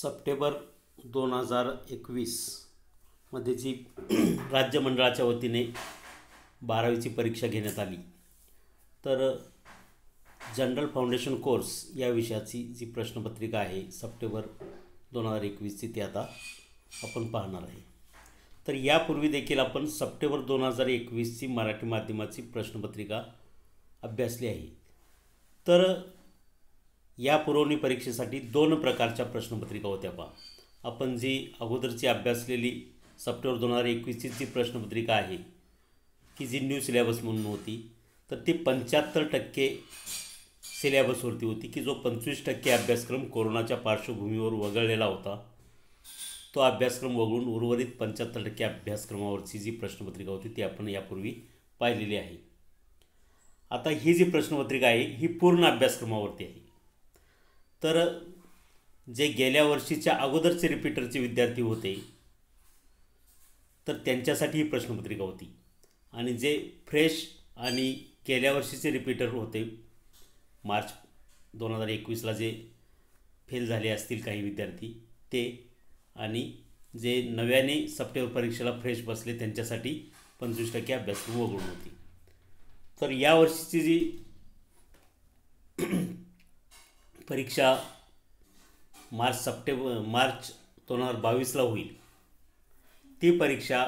September 2021 मध्ये जी राज्य मंडळाच्या वतीने 12वीची परीक्षा घेण्यात आली, तर जनरल फाउंडेशन कोर्स या विषयाची जी प्रश्नपत्रिका आहे सप्टेंबर 2021ची ती आता आपण पाहणार आहे. तर यापूर्वी देखील आपण सप्टेंबर 2021ची मराठी माध्यमाची प्रश्नपत्रिका अभ्यासली आहे. तर या पुरवणी परीक्षेसाठी 2 प्रकारच्या प्रश्नपत्रिका होत्या. आपण जी अगोदरची अभ्यासलेली सप्टेंबर 2021ची जी प्रश्नपत्रिका आहे की जी न्यू सिलेबस म्हणून होती, तर ती 75% सिलेबसवरती होती की जो 25% अभ्यासक्रम कोरोनाच्या पार्श्वभूमीवर वगळलेला होता. तो अभ्यासक्रम वगळून उर्वरित 75% अभ्यासक्रमावरची जी प्रश्नपत्रिका होती ती आपण यापूर्वी पाहिलेली आहे. आता ही जी प्रश्नपत्रिका आहे ही पूर्ण अभ्यासक्रमावरती आहे. तर जे गेल्या वर्षीच्या अगोदरचे रिपीटरचे विद्यार्थी होते तर त्यांच्यासाठी ही प्रश्नपत्रिका होती, आणि जे फ्रेश आणि गेल्या वर्षीचे रिपीटर होते मार्च 2021ला जे फेल झाले असतील काही विद्यार्थी ते, आणि जे नव्याने सप्टेंबर परीक्षेला फ्रेश बसले त्यांच्यासाठी 25% अभ्यासक्रम वगळून होती. तर यावर्षीची जी परीक्षा मार्च 2022ला होईल ती परीक्षा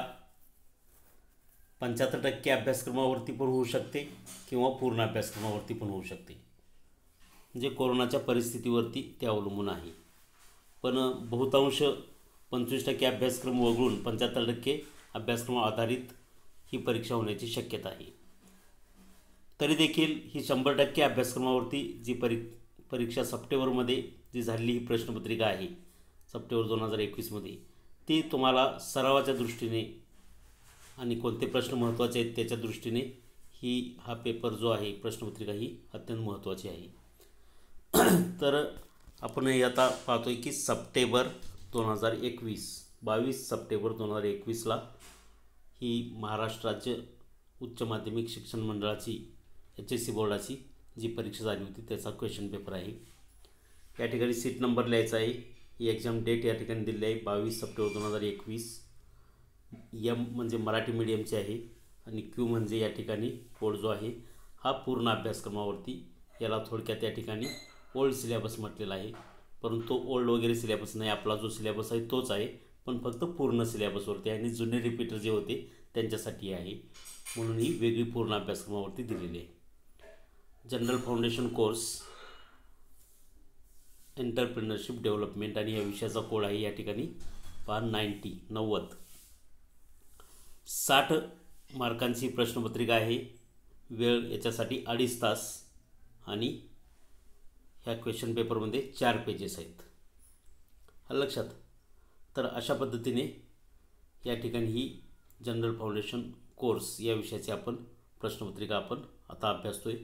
75% अभ्यासक्रमावरती पण होऊ शकते किंवा पूर्ण अभ्यासक्रमावरती पण होऊ शकते. म्हणजे कोरोनाच्या परिस्थितीवरती ते अवलंबून आहे. पण बहुतांश 25% अभ्यासक्रम वगळून 75% अभ्यासक्रम आधारित ही परीक्षा होण्याची शक्यता आहे. तरी देखील ही 100% अभ्यासक्रमावरती जी परीक्षा सप्टेंबरमध्ये जी झालेली ही प्रश्नपत्रिका आहे सप्टेंबर 2021मध्ये, ती तुम्हाला सरावाच्या दृष्टीने आणि कोणते प्रश्न महत्त्वाचे आहेत त्याच्या दृष्टीने हा पेपर जो आहे प्रश्नपत्रिका ही अत्यंत महत्त्वाची आहे. तर आपण हे आता पाहतोय की सप्टेंबर 2021 22 सप्टेंबर 2021ला ही महाराष्ट्र राज्य उच्च माध्यमिक शिक्षण मंडळाची HSC बोर्डाची जी परीक्षा झाली होती त्याचा क्वेश्चन पेपर आहे. या ठिकाणी सीट नंबर लिहायचा आहे. ही एक्झाम डेट या ठिकाणी दिली आहे 22 सप्टेंबर 2021. M म्हणजे मराठी मीडियमचे आहे आणि Q म्हणजे या ठिकाणी कोड जो आहे हा पूर्ण अभ्यासक्रमावरती, याला थोडक्यात या ठिकाणी ओल्ड सिलेबस म्हटलेला आहे. परंतु ओल्ड वगैरे सिलेबस नाही, आपला जो सिलेबस आहे तोच आहे, पण फक्त पूर्ण सिलेबसवरती आहे आणि जुने रिपीटर जे होते त्यांच्यासाठी आहे, म्हणून ही वेगळी पूर्ण अभ्यासक्रमावरती दिलेली आहे. General foundation course entrepreneurship development आणि या विषयाचा कोड आहे या ठिकाणी 90. 60 मार्कांची प्रश्नपत्रिका आहे. वेळ याच्यासाठी 2.5 तास आणि ह्या क्वेश्चन पेपरमध्ये 4 पेजेस आहेत. लक्षात. तर अशा पद्धतीने या ठिकाणी ही जनरल फाउंडेशन कोर्स या विषयाची आपण प्रश्नपत्रिका आपण आता अभ्यासतोय.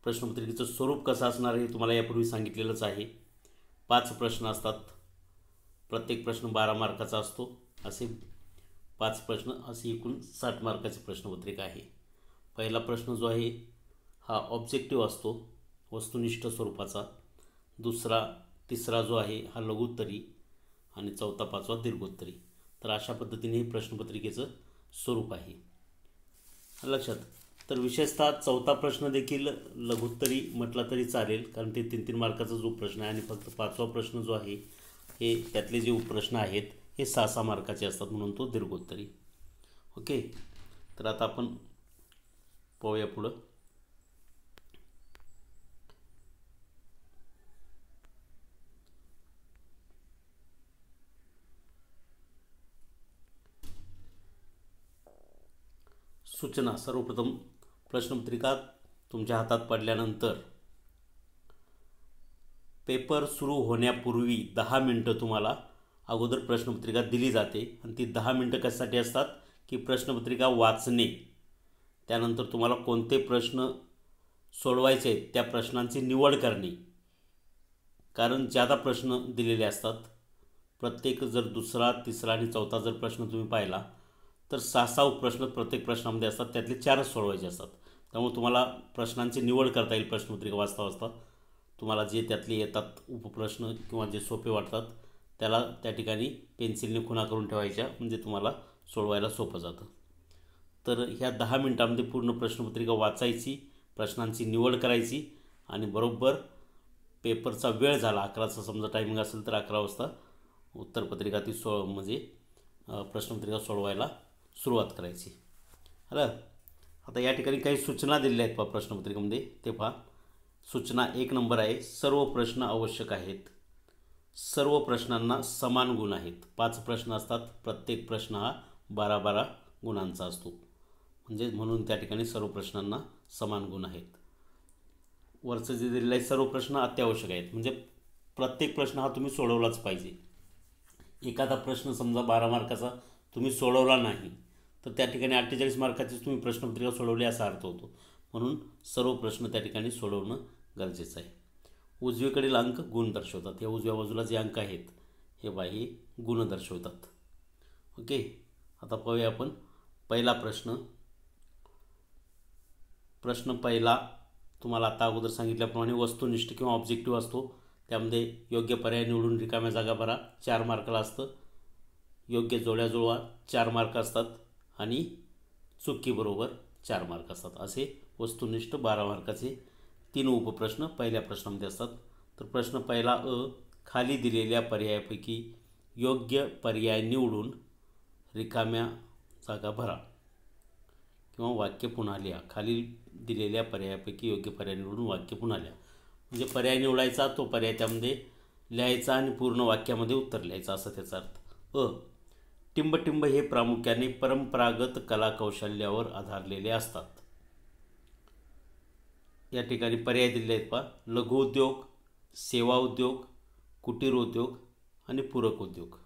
प्रश्नपत्रिकेचं स्वरूप कसं असणार हे तुम्हाला यापूर्वी सांगितलेलंच आहे. 5 प्रश्न असतात, प्रत्येक प्रश्न 12 मार्काचा असतो. असे 5 प्रश्न, असे एकूण 60 मार्काची प्रश्नपत्रिका आहे. पहिला प्रश्न जो आहे हा ऑब्जेक्टिव्ह असतो वस्तुनिष्ठ स्वरूपाचा. तिसरा जो आहे हा लघुत्तरी आणि 4था 5वा दीर्घोत्तरी. तर अशा पद्धतीने हे प्रश्नपत्रिकेचं स्वरूप आहे. लक्षात. तर विशेषतः 4था प्रश्न देखील लघुत्तरी म्हटला तरी चालेल, कारण ते 3-3 मार्काचा जो प्रश्न आहे, आणि फक्त 5वा प्रश्न जो आहे हे त्यातले जे उपप्रश्न आहेत हे 6-6 मार्काचे असतात, म्हणून तो दीर्घोत्तरी. ओके. तर आता आपण पाहूया पुढं. सूचना. सर्वप्रथम प्रश्नपत्रिका तुमच्या हातात पडल्यानंतर पेपर सुरू होण्यापूर्वी 10 मिनटं तुम्हाला अगोदर प्रश्नपत्रिका दिली जाते, आणि ती 10 मिनटं कशासाठी असतात की प्रश्नपत्रिका वाचणे, त्यानंतर तुम्हाला कोणते प्रश्न सोडवायचे आहेत त्या प्रश्नांची निवड करणे. कारण जादा प्रश्न दिलेले असतात. प्रत्येक जर 2रा 3रा आणि 4था जर प्रश्न तुम्ही पाहिला तर 6-6 उपप्रश्न प्रत्येक प्रश्नामध्ये असतात, त्यातले 4च सोडवायचे असतात. त्यामुळे तुम्हाला प्रश्नांची निवड करता येईल प्रश्नपत्रिका वाचता वाचता. तुम्हाला जे त्यातले येतात उपप्रश्न किंवा जे सोपे वाटतात त्याला त्या ठिकाणी पेन्सिलने खुणा करून ठेवायच्या, म्हणजे तुम्हाला सोडवायला सोपं जातं. तर ह्या 10 मिनटामध्ये पूर्ण प्रश्नपत्रिका वाचायची, प्रश्नांची निवड करायची आणि बरोबर पेपरचा वेळ झाला 11चा समजा टायमिंग असेल तर 11 वाजता उत्तरपत्रिका ती म्हणजे प्रश्नपत्रिका सोडवायला सुरुवात करायची. आलं. आता या ठिकाणी काही सूचना दिलेल्या आहेत पहा प्रश्नपत्रिकेमध्ये, ते पहा. सूचना 1 नंबर आहे, सर्व प्रश्न आवश्यक आहेत. सर्व प्रश्नांना समान गुण आहेत. 5 प्रश्न असतात, प्रत्येक प्रश्न हा 12-12 गुणांचा असतो, म्हणजे म्हणून त्या ठिकाणी सर्व प्रश्नांना समान गुण आहेत. वरचं जे दिलेलं आहे सर्व प्रश्न अत्यावश्यक आहेत, म्हणजे प्रत्येक प्रश्न हा तुम्ही सोडवलाच पाहिजे. एखादा प्रश्न समजा 12 मार्काचा तुम्ही सोडवला नाही तर त्या ठिकाणी 48 मार्काचीच तुम्ही प्रश्नपत्रिका सोडवली असा अर्थ होतो. म्हणून सर्व प्रश्न त्या ठिकाणी सोडवणं गरजेचं आहे. उजवीकडील अंक गुण दर्शवतात. या उजव्या बाजूला जे अंक आहेत हे बाही गुण दर्शवतात. ओके. आता पाहूया आपण पहिला प्रश्न. प्रश्न पहिला तुम्हाला आता अगोदर सांगितल्याप्रमाणे वस्तुनिष्ठ किंवा ऑब्जेक्टिव्ह असतो. त्यामध्ये योग्य पर्याय निवडून रिकाम्या जागा भरा, 4 मार्काला असतं. योग्य जोड्या जुळवा, 4 मार्क असतात आणि चुकीबरोबर 4 मार्क असतात. असे वस्तुनिष्ठ 12 मार्काचे 3 उपप्रश्न पहिल्या प्रश्नामध्ये असतात. तर प्रश्न पहिला अ, खाली दिलेल्या पर्यायापैकी योग्य पर्याय निवडून रिकाम्या जागा भरा किंवा वाक्य पुन्हा लिहा. खाली दिलेल्या पर्यायापैकी योग्य पर्याय निवडून वाक्य पुन्हा लिहा. म्हणजे पर्याय निवडायचा, तो पर्याय त्यामध्ये लिहायचा आणि पूर्ण वाक्यामध्ये उत्तर लिहायचं, असा त्याचा अर्थ. अ, टिंबटिंब हे प्रामुख्याने परंपरागत कलाकौशल्यावर आधारलेले असतात. या ठिकाणी पर्याय दिलेले आहेत पहा. लघुउद्योग, सेवा उद्योग, कुटीर उद्योग आणि पूरक उद्योग.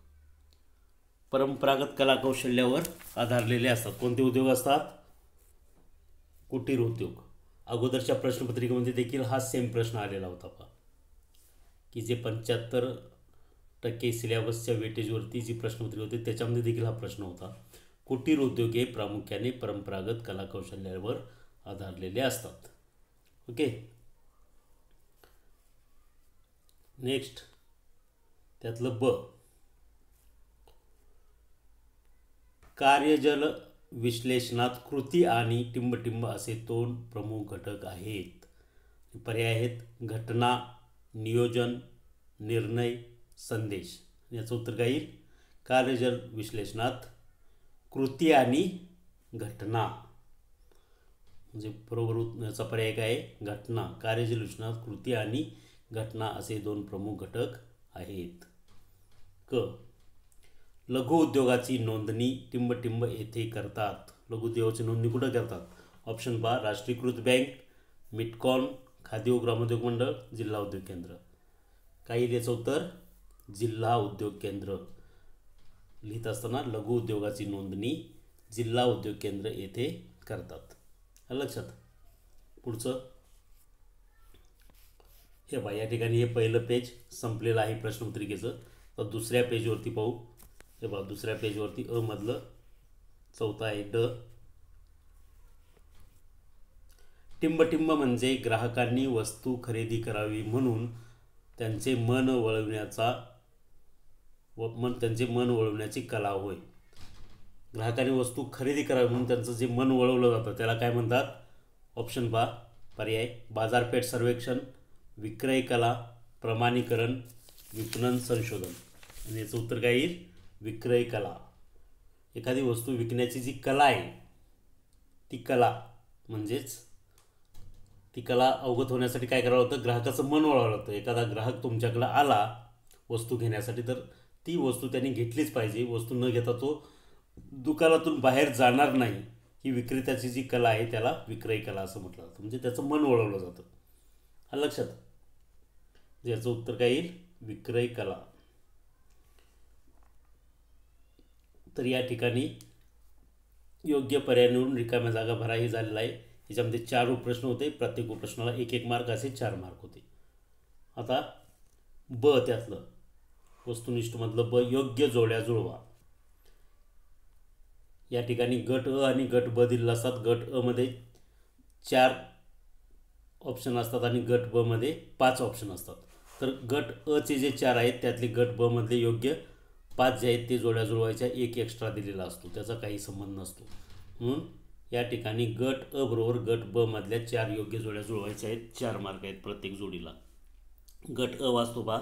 परंपरागत कलाकौशल्यावर आधारलेले असतात. कोणते उद्योग असतात? कुटीर उद्योग. अगोदरच्या प्रश्नपत्रिकेमध्ये देखील हा सेम प्रश्न आलेला होता पहा, की जे 75% सिलेबसच्या वेटेजवरती जी प्रश्नपत्रिका होती त्याच्यामध्ये देखील हा प्रश्न होता. कुटीर उद्योग हे प्रामुख्याने परंपरागत कलाकौशल्यावर आधारलेले असतात. ओके. नेक्स्ट त्यातलं ब, कार्यजल विश्लेषणात कृती आणि टिंबटिंब असे 2 प्रमुख घटक आहेत. पर्याय आहेत घटना, नियोजन, निर्णय, संदेश. याचं उत्तर काय येईल? कार्यजल विश्लेषणात कृती आणि घटना, म्हणजे बरोबर याचा पर्याय काय आहे? घटना. कार्यजल विश्लेषणात कृती आणि घटना असे 2 प्रमुख घटक आहेत. क, लघुउद्योगाची नोंदणी टिंबटिंब येथे करतात. लघुउद्योगाची नोंदणी कुठं करतात? ऑप्शन बा, राष्ट्रीयकृत बँक, मिटकॉन, खादी व ग्रामोद्योग मंडळ, जिल्हा उद्योग केंद्र. काय येईल याचं उत्तर? जिल्हा उद्योग केंद्र. लिहित असताना लघुउद्योगाची नोंदणी जिल्हा उद्योग केंद्र येथे करतात. लक्षात. पुढचं हे बघा, या ठिकाणी हे पहिलं पेज संपलेलं आहे प्रश्नपत्रिकेचं. तर दुसऱ्या पेजवरती पाहू. हे बघा, दुसऱ्या पेजवरती अ मधलं चौथा आहे ड. टिंबटिंब म्हणजे ग्राहकांनी वस्तू खरेदी करावी म्हणून त्यांचे मन वळवण्याची कला होय. ग्राहकांनी वस्तू खरेदी करावी म्हणून त्यांचं जे मन वळवलं जातं त्याला काय म्हणतात? ऑप्शन बा पर्याय, बाजारपेठ सर्वेक्षण, विक्रय कला, प्रमाणीकरण, विपणन संशोधन. आणि याचं उत्तर काय येईल? विक्रय कला. एखादी वस्तू विकण्याची जी कला आहे ती कला म्हणजेच ती कला अवगत होण्यासाठी काय करावं लागतं? ग्राहकाचं मन वळवावं लागतं. एखादा ग्राहक तुमच्याकडे आला वस्तू घेण्यासाठी तर ती वस्तू त्यांनी घेतलीच पाहिजे. वस्तू न घेता तो दुकानातून बाहेर जाणार नाही. ही विक्रेत्याची जी कला आहे त्याला विक्रय कला असं म्हटलं जातं. म्हणजे त्याचं मन वळवलं जातं. हा लक्षात. याचं उत्तर काय येईल? विक्रय कला. तर या ठिकाणी योग्य पर्याय निवडून रिकाम्या जागा भरा हे झालेलं आहे. याच्यामध्ये 4 उपप्रश्न होते. प्रत्येक उपप्रश्नाला 1-1 मार्क असे 4 मार्क होते. आता ब त्यातलं वस्तुनिष्ठमधलं ब, योग्य जोड्या जुळवा. या ठिकाणी गट अ आणि गट ब दिलेला असतात. गट अ मध्ये 4 ऑप्शन असतात आणि गट ब मध्ये 5 ऑप्शन असतात. तर गट अ चे जे 4 आहेत त्यातले गट ब मधले योग्य 5 जे आहेत ते जोड्या जुळवायच्या, एक एक्स्ट्रा दिलेला असतो, त्याचा काही संबंध नसतो. म्हणून या ठिकाणी गट अ बरोबर गट ब मधल्या 4 योग्य जोड्या जुळवायच्या आहेत. 4 मार्क आहेत प्रत्येक जोडीला. गट अ वाचतो पहा.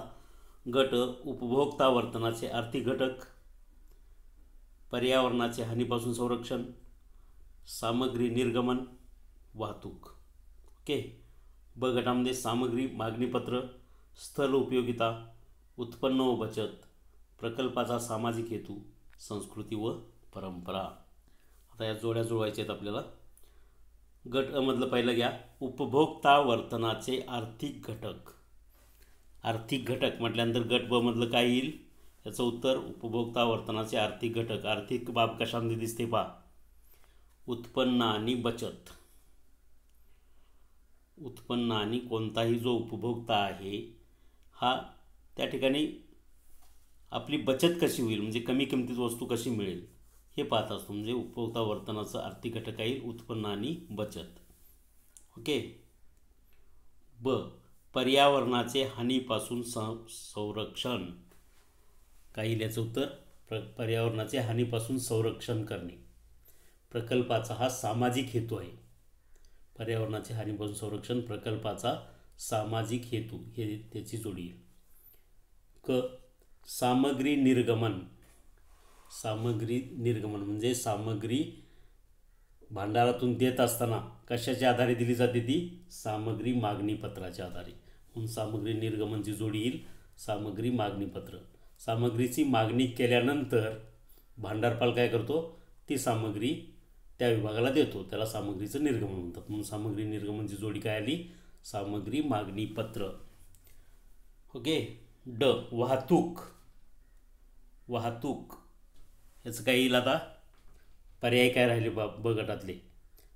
गट अ उपभोक्ता वर्तनाचे आर्थिक घटक, पर्यावरणाचे हानीपासून संरक्षण, सामग्री निर्गमन, वाहतूक. ओके. ब गटामध्ये सामग्री मागणीपत्र, स्थल उपयोगिता, उत्पन्न व बचत, प्रकल्पाचा सामाजिक हेतू, संस्कृती व परंपरा. आता या जोड्या जुळवायच्या आहेत आपल्याला. गट अ मधलं पहिलं घ्या. उपभोक्ता वर्तनाचे आर्थिक घटक. आर्थिक घटक म्हटल्यानंतर गट ब मधलं काय येईल? याचं उत्तर उपभोक्ता वर्तनाचे आर्थिक घटक. आर्थिक बाब कशामध्ये दिसते पहा. उत्पन्न आणि बचत. उत्पन्न आणि कोणताही जो उपभोक्ता आहे हा त्या ठिकाणी आपली बचत कशी होईल, म्हणजे कमी किमतीत वस्तू कशी मिळेल हे पाहत असतो. म्हणजे उपभोक्ता वर्तनाचं आर्थिक घटक आहे उत्पन्न आणि बचत. ओके. ब पर्यावरणाचे हानीपासून संरक्षण. काही याचं उत्तर पर्यावरणाचे हानीपासून संरक्षण करणे. प्रकल्पाचा हा सामाजिक हेतू आहे. पर्यावरणाचे हानीपासून संरक्षण, प्रकल्पाचा सामाजिक हेतू, हे त्याची जोडी आहे. क सामग्री निर्गमन. सामग्री निर्गमन म्हणजे सामग्री भांडारातून देत असताना कशाच्या आधारे दिली जाते? ती सामग्री मागणीपत्राच्या आधारे. म्हणून सामग्री निर्गमनची जोडी येईल सामग्री मागणीपत्र. सामग्रीची मागणी केल्यानंतर भांडारपाल काय करतो? ती सामग्री त्या विभागाला देतो, त्याला सामग्रीचं निर्गमन म्हणतात. म्हणून सामग्री निर्गमनची जोडी काय आली? सामग्री मागणीपत्र. ओके. ड वाहतूक. वाहतूक याचं काय येईल? आता पर्याय काय राहिले ब गटातले?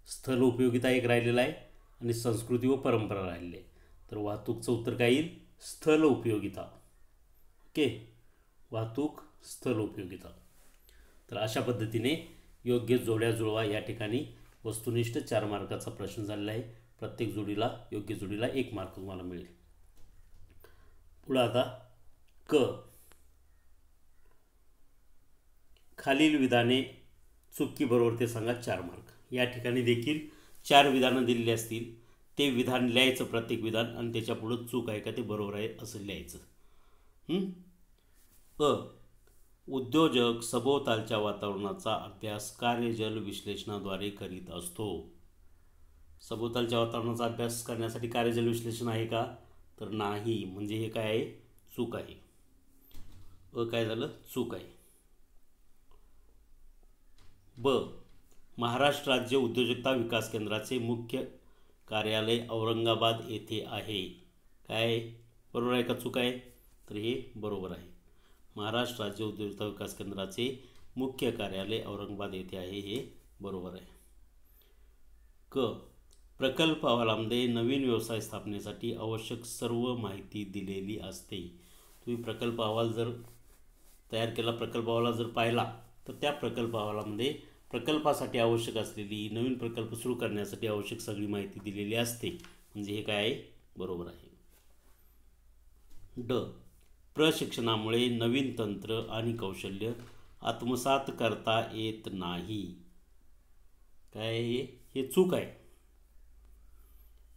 स्थल उपयोगिता एक राहिलेला आहे आणि संस्कृती व परंपरा राहिलेली आहे. तर वाहतूकचं उत्तर काय येईल? स्थल उपयोगिता. ओके. वाहतूक, स्थल उपयोगिता. तर अशा पद्धतीने योग्य जोड्या जुळवा. या ठिकाणी वस्तुनिष्ठ 4 मार्काचा प्रश्न झालेला आहे. प्रत्येक जोडीला योग्य जोडीला 1 मार्क तुम्हाला मिळेल. पुढं आता क खालील विधाने चुकी बरोबर ते सांगा 4 मार्क. या ठिकाणी देखील 4 विधानं दिलेली असतील, ते विधान लिहायचं प्रत्येक विधान आणि त्याच्या पुढं चूक आहे का ते बरोबर आहे असं लिहायचं. अ उद्योजक सभोवतालच्या वातावरणाचा अभ्यास कार्यजल विश्लेषणाद्वारे करीत असतो. सभोवतालच्या वातावरणाचा अभ्यास करण्यासाठी कार्यजल विश्लेषण आहे का? तर नाही. म्हणजे हे काय आहे? चूक आहे. अ काय झालं? चूक आहे. ब महाराष्ट्र राज्य उद्योजकता विकास केंद्राचे मुख्य कार्यालय औरंगाबाद येथे आहे. काय बरोबर आहे का चूक आहे? तर हे बरोबर आहे. महाराष्ट्र राज्य उद्योजकता विकास केंद्राचे मुख्य कार्यालय औरंगाबाद येथे आहे, हे बरोबर आहे. क प्रकल्प अहवालामध्ये नवीन व्यवसाय स्थापनेसाठी आवश्यक सर्व माहिती दिलेली असते. तुम्ही प्रकल्प अहवाल जर तयार केला, प्रकल्प अहवाल जर पाहिला तर त्या प्रकल्प अहवालामध्ये प्रकल्पासाठी आवश्यक असलेली, नवीन प्रकल्प सुरू करण्यासाठी आवश्यक सगळी माहिती दिलेली असते. म्हणजे हे काय आहे? बरोबर आहे. ड प्रशिक्षणामुळे नवीन तंत्र आणि कौशल्य आत्मसात करता येत नाही. काय हे चूक आहे.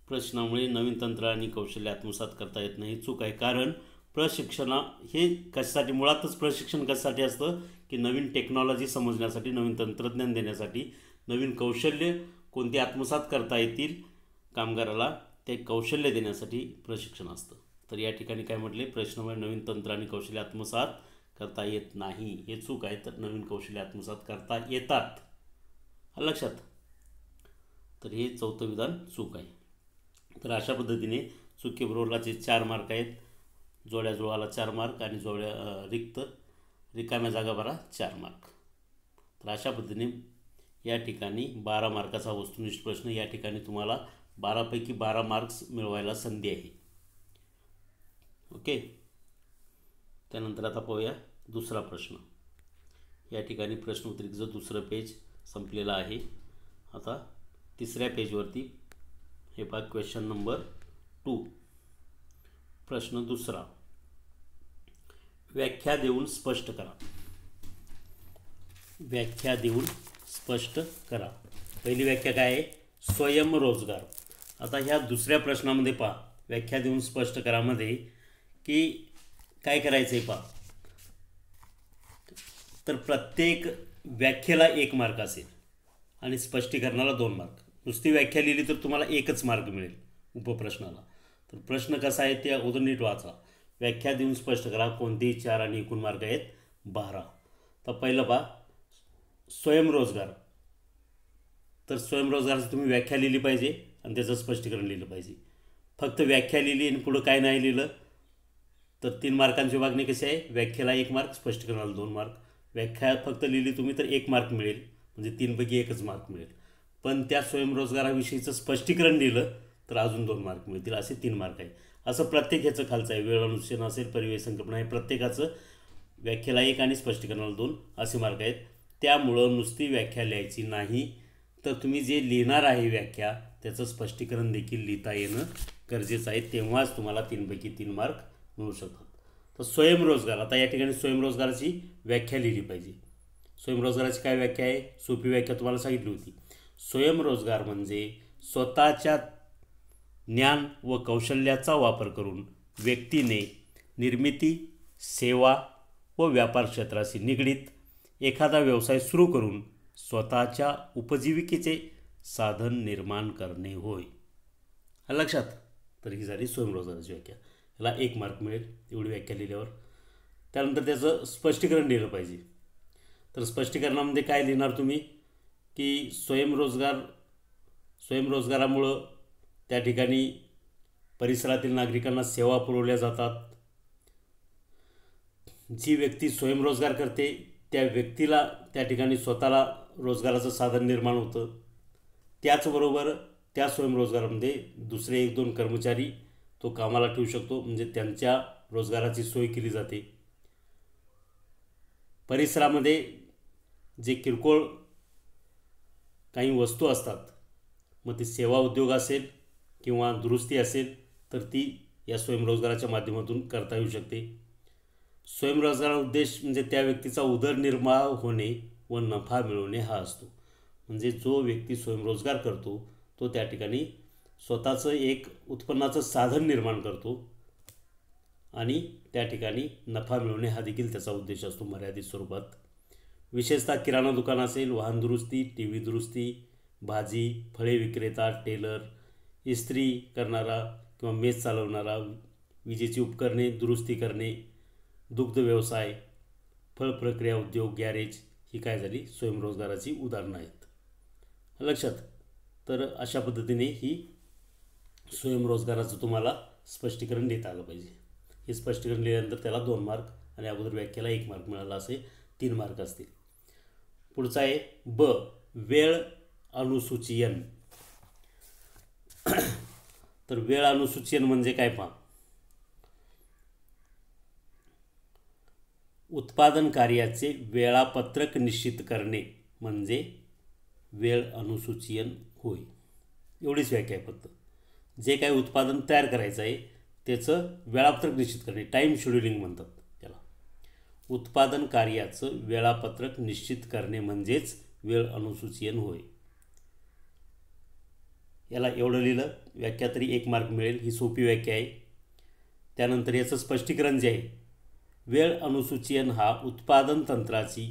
प्रशिक्षणामुळे नवीन तंत्र आणि कौशल्य आत्मसात करता येत नाही, चूक आहे. कारण प्रशिक्षण हे कशासाठी? मुळातच प्रशिक्षण कशासाठी असतं? की नवीन टेक्नॉलॉजी समजण्यासाठी, नवीन तंत्रज्ञान देण्यासाठी, नवीन कौशल्य कोणते आत्मसात करता येतील कामगाराला, ते कौशल्य देण्यासाठी प्रशिक्षण असतं. तर या ठिकाणी काय म्हटले? प्रशिक्षणामुळे नवीन तंत्र आणि कौशल्य आत्मसात करता येत नाही, हे चूक आहे. तर नवीन कौशल्य आत्मसात करता येतात, लक्षात. तर हे चौथं विधान चूक आहे. तर अशा पद्धतीने चुकीबरोबरचे 4 मार्क आहेत. जोड्या जुळवाला 4 मार्क आणि रिकाम्या जागा भरा 4 मार्क. तर अशा पद्धतीने या ठिकाणी 12 मार्काचा वस्तुनिष्ठ प्रश्न. या ठिकाणी तुम्हाला 12 पैकी 12 मार्क्स मिळवायला संधी आहे. ओके. त्यानंतर आता पाहूया दुसरा प्रश्न. या ठिकाणी प्रश्नोत्तरीचं दुसरं पेज संपलेलं आहे. आता तिसऱ्या पेजवरती हे पहा, क्वेश्चन नंबर 2. प्रश्न दुसरा, व्याख्या देऊन स्पष्ट करा. व्याख्या देऊन स्पष्ट करा. पहिली व्याख्या काय आहे? स्वयंरोजगार. आता ह्या दुसऱ्या प्रश्नामध्ये पहा, व्याख्या देऊन स्पष्ट करामध्ये की काय करायचं आहे पहा. तर प्रत्येक व्याख्येला 1 मार्क असेल आणि स्पष्टीकरणाला 2 मार्क. नुसती व्याख्या लिहिली तर तुम्हाला 1च मार्क मिळेल उपप्रश्नाला. तर प्रश्न कसा आहे ते अगोदर नीट वाचा. व्याख्या देऊन स्पष्ट करा. कोणतेही 4 आणि एकूण मार्क आहेत 12. तर पहिलं पहा, स्वयंरोजगार. तर स्वयंरोजगाराची तुम्ही व्याख्या लिहिली पाहिजे आणि त्याचं स्पष्टीकरण लिहिलं पाहिजे. फक्त व्याख्या लिहिली आणि पुढं काय नाही लिहिलं तर 3 मार्कांची विभागणी कशी आहे? व्याख्याला 1 मार्क, स्पष्टीकरणाला 2 मार्क. व्याख्या फक्त लिहिली तुम्ही तर 1 मार्क मिळेल, म्हणजे 3 पैकी 1च मार्क मिळेल. पण त्या स्वयंरोजगाराविषयीचं स्पष्टीकरण लिहिलं तर अजून 2 मार्क मिळतील. असे 3 मार्क आहे. असं प्रत्येक ह्याचं खालचं आहे. वेळ अनुसूचन असेल, परिवेश संकल्पना आहे, प्रत्येकाचं व्याख्याला 1 आणि स्पष्टीकरणाला 2 असे मार्क आहेत. त्यामुळं नुसती व्याख्या लिहायची नाही, तर तुम्ही जे लिहिणार आहे व्याख्या त्याचं स्पष्टीकरण देखील लिहिता येणं गरजेचं आहे. तेव्हाच तुम्हाला 3 पैकी 3 मार्क मिळू शकतात. तर स्वयंरोजगार, आता या ठिकाणी स्वयंरोजगाराची व्याख्या लिहिली पाहिजे. स्वयंरोजगाराची काय व्याख्या आहे? सोपी व्याख्या तुम्हाला सांगितली होती. स्वयंरोजगार म्हणजे स्वतःच्या ज्ञान व कौशल्याचा वापर करून व्यक्तीने निर्मिती, सेवा व व्यापार क्षेत्राशी निगडीत एखादा व्यवसाय सुरू करून स्वतःच्या उपजीविकेचे साधन निर्माण करणे होय. लक्षात? तर ही झाली स्वयंरोजगाराची व्याख्या. याला 1 मार्क मिळेल एवढी व्याख्या लिहिल्यावर. त्यानंतर त्याचं स्पष्टीकरण लिहिलं पाहिजे. तर स्पष्टीकरणामध्ये काय लिहिणार तुम्ही की स्वयंरोजगारामुळं त्या ठिकाणी परिसरातील नागरिकांना सेवा पुरवल्या जातात. जी व्यक्ती स्वयंरोजगार करते त्या व्यक्तीला त्या ठिकाणी स्वतःला रोजगाराचं साधन निर्माण होतं. त्याचबरोबर त्या स्वयंरोजगारामध्ये दुसरे 1-2 कर्मचारी तो कामाला ठेवू शकतो, म्हणजे त्यांच्या रोजगाराची सोय केली जाते. परिसरामध्ये जे किरकोळ काही वस्तू असतात, मग ती सेवा उद्योग असेल किंवा दुरुस्ती असेल तर ती या स्वयंरोजगाराच्या माध्यमातून करता येऊ शकते. स्वयंरोजगाराचा उद्देश म्हणजे त्या व्यक्तीचा उदरनिर्वाह होणे व नफा मिळवणे हा असतो. म्हणजे जो व्यक्ती स्वयंरोजगार करतो तो त्या ठिकाणी स्वतःचं एक उत्पन्नाचं साधन निर्माण करतो आणि त्या ठिकाणी नफा मिळवणे हा देखील त्याचा उद्देश असतो मर्यादित स्वरूपात. विशेषतः किराणा दुकान असेल, वाहन दुरुस्ती, TV दुरुस्ती, भाजी फळे विक्रेता, टेलर, इस्त्री करणारा किंवा मेस चालवणारा, विजेची उपकरणे दुरुस्ती करणे, दुग्ध व्यवसाय, फळ प्रक्रिया उद्योग, गॅरेज ही काय झाली? स्वयंरोजगाराची उदाहरणं आहेत. लक्षात? तर अशा पद्धतीने ही स्वयंरोजगाराचं तुम्हाला स्पष्टीकरण लिहिता आलं पाहिजे. हे स्पष्टीकरण लिहिल्यानंतर त्याला 2 मार्क आणि अगोदर व्याख्याला 1 मार्क मिळाला, असे 3 मार्क असतील. पुढचा आहे ब, वेळ अनुसूचीयन. तर वेळ अनुसूचीयन म्हणजे काय पहा. उत्पादन कार्याचे वेळापत्रक निश्चित करणे म्हणजे वेळ अनुसूचीयन होय. एवढीच व्याख्या आहे फक्त. जे काही उत्पादन तयार करायचं आहे त्याचं वेळापत्रक निश्चित करणे, टाईम शेड्युलिंग म्हणतात त्याला. उत्पादन कार्याचं वेळापत्रक निश्चित करणे म्हणजेच वेळ अनुसूचीयन होय. याला एवढं लिहिलं, व्याख्या तरी 1 मार्क मिळेल. ही सोपी व्याख्या आहे. त्यानंतर याचं स्पष्टीकरण जे आहे, वेळ अनुसूचीयन हा उत्पादन तंत्राची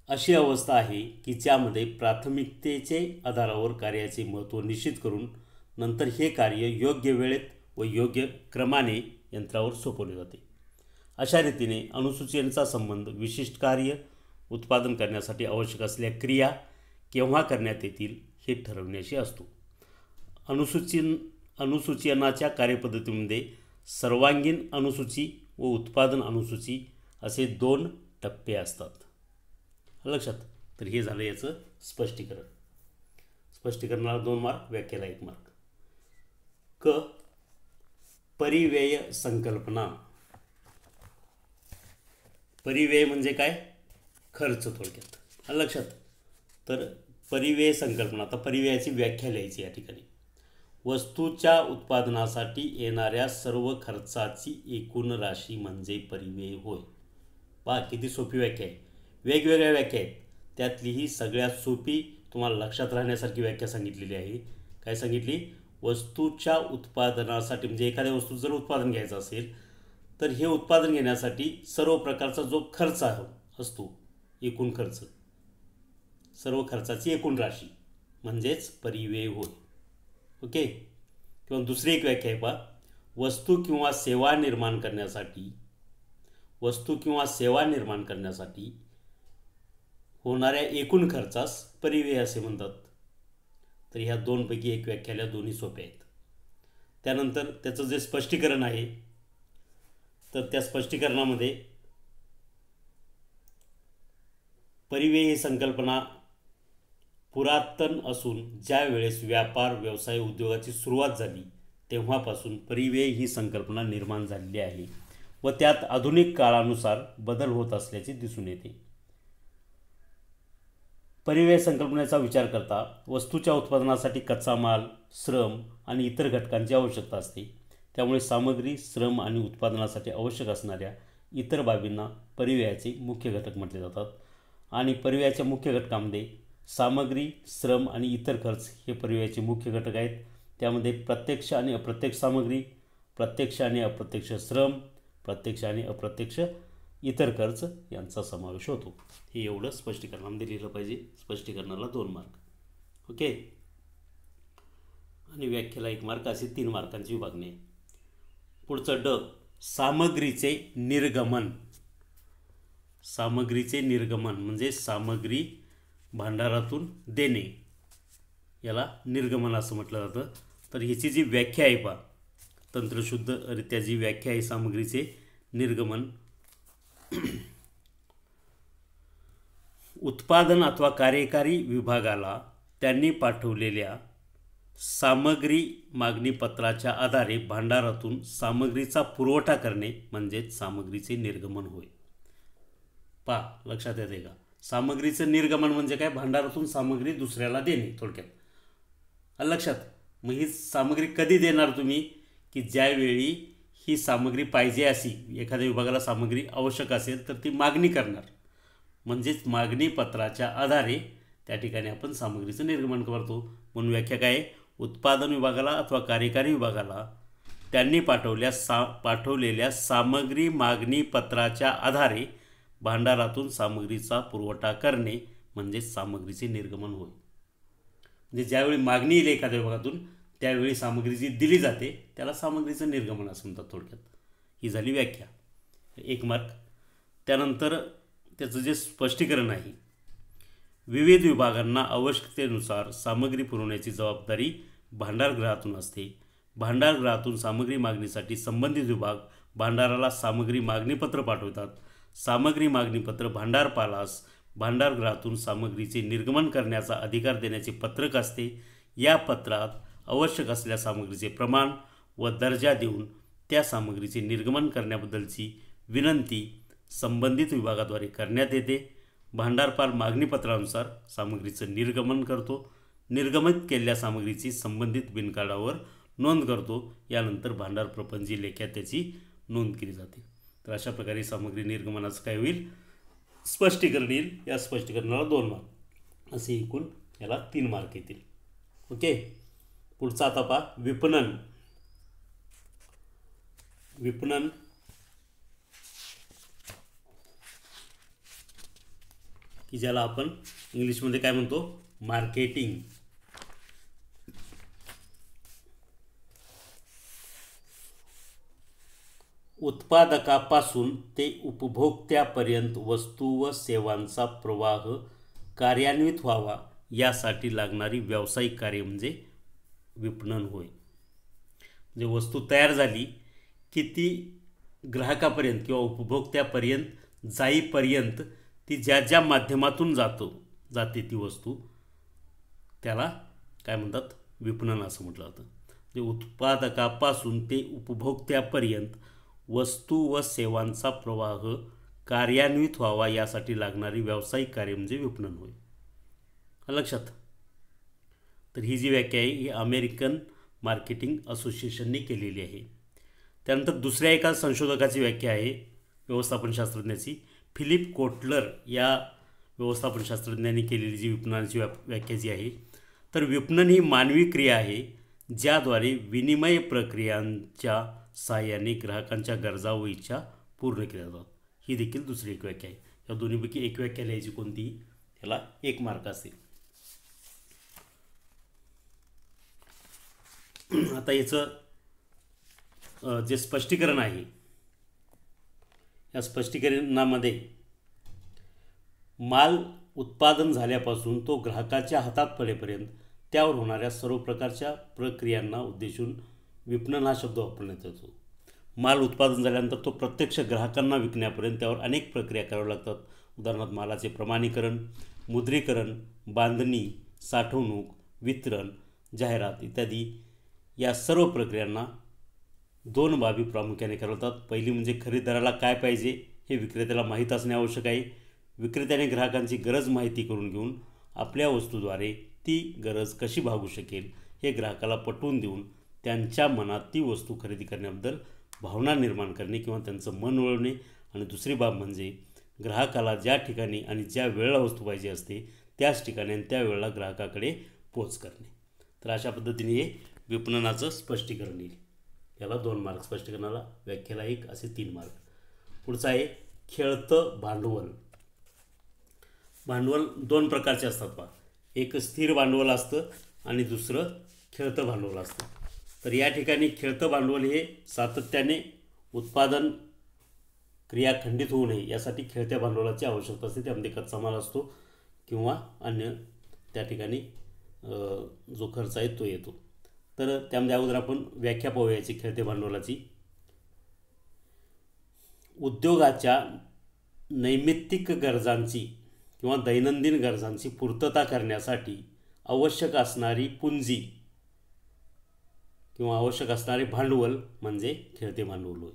अशी अवस्था आहे की ज्यामध्ये प्राथमिकतेचे आधारावर कार्याचे महत्त्व निश्चित करून नंतर हे कार्य योग्य वेळेत व योग्य क्रमाने यंत्रावर सोपवले जाते. अशा रीतीने अनुसूचीयनचा संबंध विशिष्ट कार्य उत्पादन करण्यासाठी आवश्यक असलेल्या क्रिया केव्हा करण्यात येतील हे ठरवण्याशी असतो. अनुसूचीयनाच्या कार्यपद्धतीमध्ये सर्वांगीण अनुसूची व उत्पादन अनुसूची असे 2 टप्पे असतात. लक्षात? तर हे झालं याचं स्पष्टीकरण. स्पष्टीकरणाला 2 मार्क, व्याख्याला 1 मार्क. क, परिव्यय संकल्पना. परिव्यय म्हणजे काय? खर्च थोडक्यात. लक्षात? तर परिव्यय संकल्पना. आता परिव्ययाची व्याख्या लिहायची या ठिकाणी. वस्तूच्या उत्पादनासाठी येणाऱ्या सर्व खर्चाची एकूण राशी म्हणजे परिव्यय होय. पहा किती सोपी व्याख्या आहे. वेगवेगळ्या व्याख्या आहेत, त्यातली ही सगळ्यात सोपी तुम्हाला लक्षात राहण्यासारखी व्याख्या सांगितलेली आहे. काय सांगितली? वस्तूच्या उत्पादनासाठी, म्हणजे एखाद्या वस्तूचं जर उत्पादन घ्यायचं असेल तर हे उत्पादन घेण्यासाठी सर्व प्रकारचा जो खर्च असतो, एकूण खर्च, सर्व खर्चाची एकूण राशी म्हणजेच परिव्यय होय. ओके. किंवा दुसरी एक व्याख्या आहे पहा, वस्तू किंवा सेवा निर्माण करण्यासाठी होणाऱ्या एकूण खर्चास परिव्यय असे म्हणतात. तर ह्या दोनपैकी एक व्याख्याला दोन्ही सोप्या आहेत. त्यानंतर त्याचं जे स्पष्टीकरण आहे, तर त्या स्पष्टीकरणामध्ये परिव्यय ही संकल्पना पुरातन असून ज्या वेळेस व्यापार, व्यवसाय, उद्योगाची सुरुवात झाली तेव्हापासून परिव्यय ही संकल्पना निर्माण झालेली आहे व त्यात आधुनिक काळानुसार बदल होत असल्याचे दिसून येते. परिव्यय संकल्पनेचा विचार करता वस्तूच्या उत्पादनासाठी कच्चा माल, श्रम आणि इतर घटकांची आवश्यकता असते. त्यामुळे सामग्री, श्रम आणि उत्पादनासाठी आवश्यक असणाऱ्या इतर बाबींना परिव्ययाचे मुख्य घटक म्हटले जातात. आणि परिव्ययाच्या मुख्य घटकांमध्ये सामग्री, श्रम आणि इतर खर्च हे परिव्ययाचे मुख्य घटक आहेत. त्यामध्ये प्रत्यक्ष आणि अप्रत्यक्ष सामग्री, प्रत्यक्ष आणि अप्रत्यक्ष श्रम, प्रत्यक्ष आणि अप्रत्यक्ष इतर खर्च यांचा समावेश होतो. हे एवढं स्पष्टीकरणामध्ये लिहिलं पाहिजे. स्पष्टीकरणाला 2 मार्क. ओके. आणि व्याख्येला 1 मार्क, असे 3 मार्कांची विभागणी आहे. पुढचं ड, सामग्रीचे निर्गमन. सामग्रीचे निर्गमन म्हणजे सामग्री भांडारातून देणे, याला निर्गमन असं म्हटलं जातं. तर ह्याची जी व्याख्या आहे पहा, तंत्रशुद्धरित्या जी व्याख्या आहे सामग्रीचे निर्गमन, उत्पादन अथवा कार्यकारी विभागाला त्यांनी पाठवलेल्या सामग्री मागणीपत्राच्या आधारे भांडारातून सामग्रीचा पुरवठा करणे म्हणजेच सामग्रीचे निर्गमन होय. पहा, लक्षात येते का? सामग्रीचं निर्गमन म्हणजे काय? भांडारातून सामग्री दुसऱ्याला देणे थोडक्यात. लक्षात. मग ही सामग्री कधी देणार तुम्ही? की ज्यावेळी ही सामग्री पाहिजे अशी, एखाद्या विभागाला सामग्री आवश्यक असेल तर ती मागणी करणार, म्हणजेच मागणीपत्राच्या आधारे त्या ठिकाणी आपण सामग्रीचं निर्गमन करतो. म्हणून व्याख्या काय? उत्पादन विभागाला अथवा कार्यकारी विभागाला त्यांनी पाठवलेल्या सामग्री मागणीपत्राच्या आधारे भांडारातून सामग्रीचा पुरवठा करणे म्हणजे सामग्रीचे निर्गमन होय. म्हणजे ज्यावेळी मागणी येईल एखाद्या विभागातून त्यावेळी सामग्री जी दिली जाते त्याला सामग्रीचं निर्गमन असं म्हणतात थोडक्यात. ही झाली व्याख्या. 1 मार्क. त्यानंतर त्याचं जे स्पष्टीकरण आहे, विविध विभागांना आवश्यकतेनुसार सामग्री पुरवण्याची जबाबदारी भांडारगृहातून असते. भांडारगृहातून सामग्री मागणीसाठी संबंधित विभाग भांडाराला सामग्री मागणीपत्र पाठवतात. सामग्री मागणीपत्र भांडारपालास भांडारगृहातून सामग्रीचे निर्गमन करण्याचा अधिकार देण्याचे पत्रक असते. या पत्रात आवश्यक असलेल्या सामग्रीचे प्रमाण व दर्जा देऊन त्या सामग्रीचे निर्गमन करण्याबद्दलची विनंती संबंधित विभागाद्वारे करण्यात येते. भांडारपाल मागणीपत्रानुसार सामग्रीचं निर्गमन करतो. निर्गमित केलेल्या सामग्रीची संबंधित बिनकार्डावर नोंद करतो. यानंतर भांडार प्रपंची लेख्यात त्याची नोंद केली जाते. तर अशा प्रकारे सामग्री निर्गमनाचं काय होईल? स्पष्टीकरण येईल. या स्पष्टीकरणाला 2 मार्क, असे एकूण याला 3 मार्क येतील. ओके. पुढचा आता पहा, विपणन. विपणन की ज्याला आपण इंग्लिशमध्ये काय म्हणतो? मार्केटिंग. उत्पादकापासून ते उपभोक्त्यापर्यंत वस्तू व सेवांचा प्रवाह कार्यान्वित व्हावा यासाठी लागणारी व्यावसायिक कार्य म्हणजे विपणन होय. म्हणजे वस्तू तयार झाली की ती ग्राहकापर्यंत किंवा उपभोक्त्यापर्यंत जाईपर्यंत ती ज्या ज्या माध्यमातून जाते ती वस्तू, त्याला काय म्हणतात? विपणन असं म्हटलं जातं. म्हणजे उत्पादकापासून ते उपभोक्त्यापर्यंत वस्तू व सेवांचा प्रवाह कार्यान्वित व्हावा यासाठी लागणारी व्यावसायिक कार्य म्हणजे विपणन होय. लक्षात. तर ही जी व्याख्या आहे ही अमेरिकन मार्केटिंग असोसिएशनने केलेली आहे. त्यानंतर दुसऱ्या एका संशोधकाची व्याख्या आहे व्यवस्थापनशास्त्रज्ञाची, फिलिप कोटलर या व्यवस्थापनशास्त्रज्ञांनी केलेली जी विपणनाची व्याख्या जी आहे, तर विपणन ही मानवी क्रिया आहे ज्याद्वारे विनिमय प्रक्रियांच्या सहाय्याने ग्राहकांच्या गरजा व इच्छा पूर्ण केल्या जातात. ही देखील दुसरी एक व्याख्या आहे. या दोन्हीपैकी एक व्याख्या लिहायची कोणती, याला 1 मार्क असेल. आता याचं जे स्पष्टीकरण आहे, या स्पष्टीकरणामध्ये माल उत्पादन झाल्यापासून तो ग्राहकाच्या हातात पडेपर्यंत त्यावर होणाऱ्या सर्व प्रकारच्या प्रक्रियांना उद्देशून विपणन हा शब्द वापरण्यात येतो. माल उत्पादन झाल्यानंतर तो प्रत्यक्ष ग्राहकांना विकण्यापर्यंत त्यावर अनेक प्रक्रिया कराव्या लागतात. उदाहरणार्थ मालाचे प्रमाणीकरण, मुद्रीकरण, बांधणी, साठवणूक, वितरण, जाहिरात इत्यादी. या सर्व प्रक्रियांना 2 बाबी प्रामुख्याने कराव्या लागतात. पहिली म्हणजे खरेदीदाराला काय पाहिजे हे विक्रेत्याला माहीत असणे आवश्यक आहे. विक्रेत्याने ग्राहकांची गरज माहिती करून घेऊन आपल्या वस्तूद्वारे ती गरज कशी भागू शकेल हे ग्राहकाला पटवून देऊन त्यांच्या मनात ती वस्तू खरेदी करण्याबद्दल भावना निर्माण करणे किंवा त्यांचं मन वळवणे. आणि दुसरी बाब म्हणजे ग्राहकाला ज्या ठिकाणी आणि ज्या वेळेला वस्तू पाहिजे असते त्याच ठिकाणी आणि त्या वेळेला ग्राहकाकडे पोच करणे. तर अशा पद्धतीने हे विपणनाचं स्पष्टीकरण येईल. याला 2 मार्क स्पष्टीकरणाला, व्याख्याला 1 असे 3 मार्क. पुढचं आहे खेळतं भांडवल. भांडवल 2 प्रकारचे असतात पहा. एक स्थिर भांडवल असतं आणि दुसरं खेळतं भांडवल असतं. तर या ठिकाणी खेळतं भांडवल हे सातत्याने उत्पादन क्रिया खंडित होऊ नये यासाठी खेळत्या भांडवलाची आवश्यकता असते. त्यामध्ये कच्चा माल असतो किंवा अन्य त्या ठिकाणी जो खर्च आहे तो येतो. तर त्यामध्ये अगोदर आपण व्याख्या पाहूयाची खेळते भांडवलाची. उद्योगाच्या नैमित्तिक गरजांची किंवा दैनंदिन गरजांची पूर्तता करण्यासाठी आवश्यक असणारी पुंजी किंवा आवश्यक असणारे भांडवल म्हणजे खेळते भांडवल होय.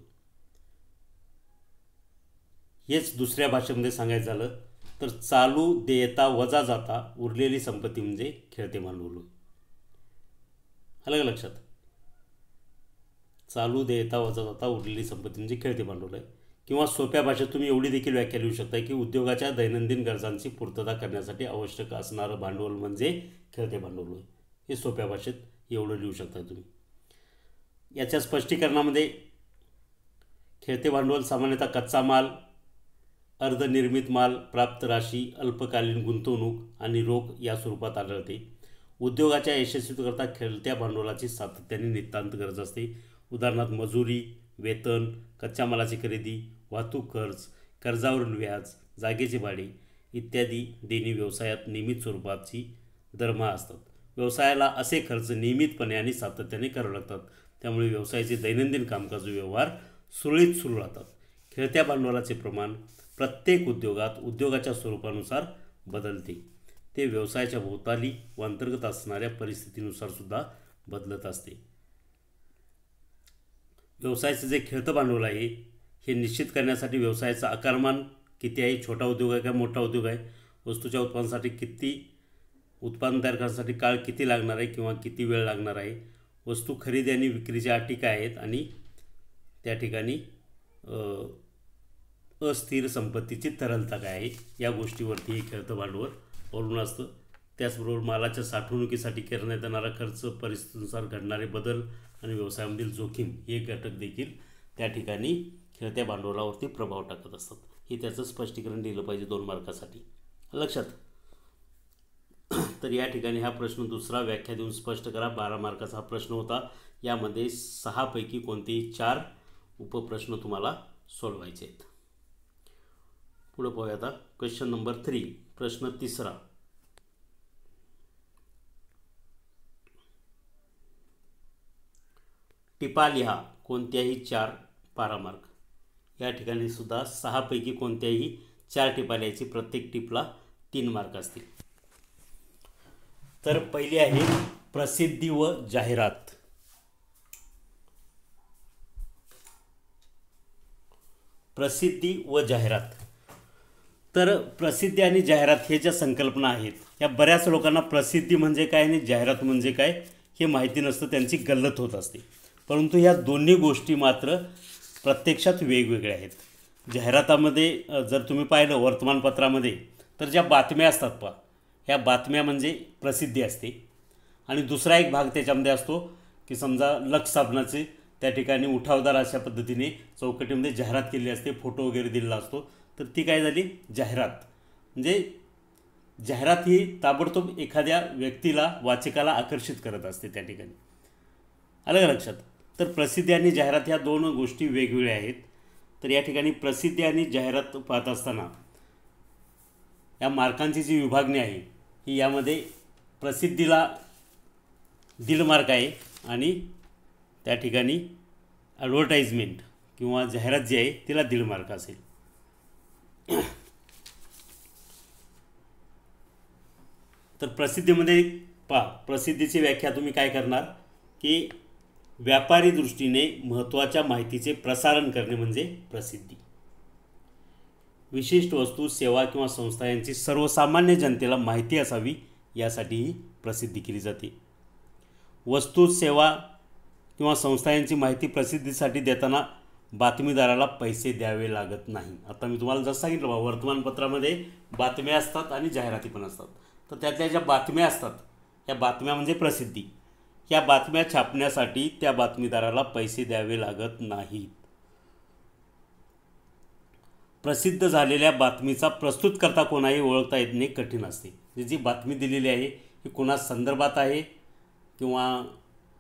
हेच दुसऱ्या भाषेमध्ये सांगायचं झालं तर चालू देयता वजा जाता उरलेली संपत्ती म्हणजे खेळते भांडवल होय. आलं का लक्षात? चालू देयता वजा जाता उरलेली संपत्ती म्हणजे खेळते भांडवल आहे. किंवा सोप्या भाषेत तुम्ही एवढी देखील व्याख्या लिहू शकता की उद्योगाच्या दैनंदिन गरजांची पूर्तता करण्यासाठी आवश्यक असणारं भांडवल म्हणजे खेळते भांडवल होय. हे सोप्या भाषेत एवढं लिहू शकता तुम्ही. याच्या स्पष्टीकरणामध्ये खेळते भांडवल सामान्यतः कच्चा माल, अर्धनिर्मित माल, प्राप्त राशी, अल्पकालीन गुंतवणूक आणि रोख या स्वरूपात आढळते. उद्योगाच्या यशस्वीकरता खेळत्या भांडवलाची सातत्याने नितांत गरज असते. उदाहरणार्थ मजुरी, वेतन, कच्च्या मालाची खरेदी, वाहतूक खर्च, कर्जावरील व्याज, जागेचे भाडे इत्यादी देणी व्यवसायात नियमित स्वरूपाची दरमहा असतात. व्यवसायाला असे खर्च नियमितपणे आणि सातत्याने करावे लागतात. त्यामुळे व्यवसायाचे दैनंदिन कामकाज व्यवहार सुरळीत सुरू राहतात. खेळत्या भांडवलाचे प्रमाण प्रत्येक उद्योगात उद्योगाच्या स्वरूपानुसार बदलते. ते व्यवसायाच्या भोवताली व अंतर्गत असणाऱ्या परिस्थितीनुसार सुद्धा बदलत असते. व्यवसायाचे जे खेळतं भांडवल आहे हे निश्चित करण्यासाठी व्यवसायाचा आकारमान किती आहे, छोटा उद्योग आहे का मोठा उद्योग आहे, वस्तूच्या उत्पादनासाठी किती उत्पादन तयार करण्यासाठी काळ किती लागणार आहे किंवा किती वेळ लागणार आहे, वस्तू खरेदी आणि विक्रीच्या अटी काय आहेत आणि त्या ठिकाणी अस्थिर संपत्तीची तरलता काय आहे या गोष्टीवरती हे खेळतं भांडवल अवलंबून असतं. त्याचबरोबर मालाच्या साठवणुकीसाठी करण्यात येणारा खर्च, परिस्थितीनुसार घडणारे बदल आणि व्यवसायामधील जोखीम हे घटक देखील त्या ठिकाणी खेळत्या भांडवलावरती प्रभाव टाकत असतात. हे त्याचं स्पष्टीकरण दिलं पाहिजे 2 मार्कासाठी. लक्षात? तर या ठिकाणी हा प्रश्न दुसरा व्याख्या देऊन स्पष्ट करा. 12 मार्काचा हा प्रश्न होता. यामध्ये 6 पैकी कोणतेही 4 उपप्रश्न तुम्हाला सोडवायचे आहेत. पुढे पाहूया आता क्वेश्चन नंबर 3. प्रश्न 3. टिपा लिहा कोणत्याही 4 12 मार्क. या ठिकाणी सुद्धा 6 पैकी कोणत्याही 4 टिपा लिहायची. प्रत्येक टिपला 3 मार्क असतील. तर पहिली आहे प्रसिद्धी व जाहिरात. प्रसिद्धी व जाहिरात. तर प्रसिद्धी आणि जाहिरात हे ज्या संकल्पना आहेत या बऱ्याच लोकांना प्रसिद्धी म्हणजे काय आणि जाहिरात म्हणजे काय हे माहिती नसतं, त्यांची गल्लत होत असते. परंतु ह्या दोन्ही गोष्टी मात्र प्रत्यक्षात वेगवेगळ्या आहेत. जाहिरातामध्ये जर तुम्ही पाहिलं वर्तमानपत्रामध्ये, तर ज्या बातम्या असतात पहा, ह्या बातम्या म्हणजे प्रसिद्धी असते. आणि दुसरा एक भाग त्याच्यामध्ये असतो की समजा लक्स साबणाचे त्या ठिकाणी उठावदार अशा पद्धतीने चौकटीमध्ये जाहिरात केली असते, फोटो वगैरे दिलेला असतो, तर ती काय झाली जाहिरात. म्हणजे जाहिरात ही ताबडतोब एखाद्या व्यक्तीला, वाचकाला आकर्षित करत असते त्या ठिकाणी. आलं का लक्षात? तर प्रसिद्धी आणि जाहिरात ह्या दोन गोष्टी वेगवेगळ्या आहेत. तर या ठिकाणी प्रसिद्धी आणि जाहिरात पाहत असताना या मार्कांची जी विभागणी आहे ही यामध्ये प्रसिद्धीला 1.5 मार्क आहे आणि त्या ठिकाणी ॲडव्हर्टाइजमेंट किंवा जाहिरात जी आहे तिला 1.5 मार्क असेल. तर प्रसिद्धीमध्ये पहा, प्रसिद्धीची व्याख्या तुम्ही काय करणार की व्यापारी दृष्टीने महत्त्वाच्या माहितीचे प्रसारण करणे म्हणजे प्रसिद्धी. विशिष्ट वस्तू, सेवा किंवा संस्था यांची सर्वसामान्य जनतेला माहिती असावी यासाठी ही प्रसिद्धी केली जाते. वस्तू, सेवा किंवा संस्था यांची माहिती प्रसिद्धीसाठी देताना बातमीदाराला पैसे द्यावे लागत नाही. आता मी तुम्हाला जसं सांगितलं बा, वर्तमानपत्रामध्ये बातम्या असतात आणि जाहिराती पण असतात. तर त्यातल्या ज्या बातम्या असतात या बातम्या म्हणजे प्रसिद्धी. या बातम्या छापण्यासाठी त्या बातमीदाराला पैसे द्यावे लागत नाहीत. प्रसिद्ध झालेल्या बातमीचा प्रस्तुतकर्ता कोणाही ओळखता येणे कठीण असते. जी बातमी दिलेली आहे ही कोणा संदर्भात आहे किंवा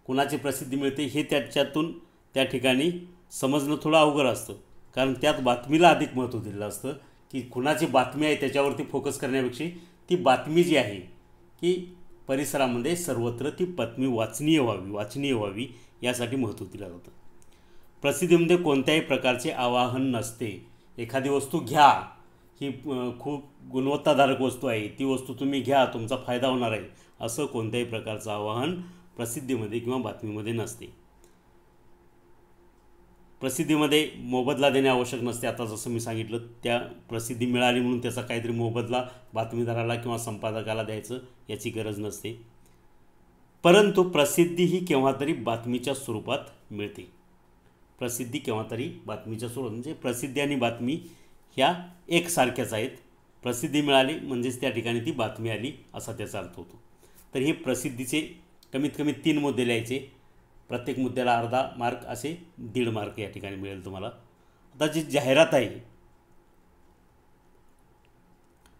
कोणाची प्रसिद्धी मिळते हे त्याच्यातून त्या ठिकाणी समजणं थोडं अवघड असतं. कारण त्यात बातमीला अधिक महत्त्व दिलेलं असतं की कुणाची बातमी आहे त्याच्यावरती फोकस करण्यापेक्षा ती बातमी जी आहे की परिसरामध्ये सर्वत्र ती बातमी वाचनीय व्हावी यासाठी महत्त्व दिलं जातं. प्रसिद्धीमध्ये कोणत्याही प्रकारचे आवाहन नसते. एखादी वस्तू घ्या, ही खूप गुणवत्ताधारक वस्तू आहे, ती वस्तू तुम्ही घ्या, तुमचा फायदा होणार आहे, असं कोणत्याही प्रकारचं आवाहन प्रसिद्धीमध्ये किंवा बातमीमध्ये नसते. प्रसिद्धीमध्ये मोबदला देणे आवश्यक नसते. आता जसं मी सांगितलं, त्या प्रसिद्धी मिळाली म्हणून त्याचा काहीतरी मोबदला बातमीदाराला किंवा संपादकाला द्यायचं याची गरज नसते. परंतु प्रसिद्धी ही केव्हा तरी बातमीच्या स्वरूपात मिळते. प्रसिद्धी केव्हा तरी बातमीच्या स्वरूपात, म्हणजे प्रसिद्धी आणि बातमी ह्या एकसारख्याच आहेत. प्रसिद्धी मिळाली म्हणजेच त्या ठिकाणी ती बातमी आली असा त्याचा अर्थ होतो. तर हे प्रसिद्धीचे कमीत कमी 3 मुद्दे लिहायचे. प्रत्येक मुद्द्याला अर्धा मार्क असे 1.5 मार्क या ठिकाणी मिळेल तुम्हाला. आता जी जाहिरात आहे,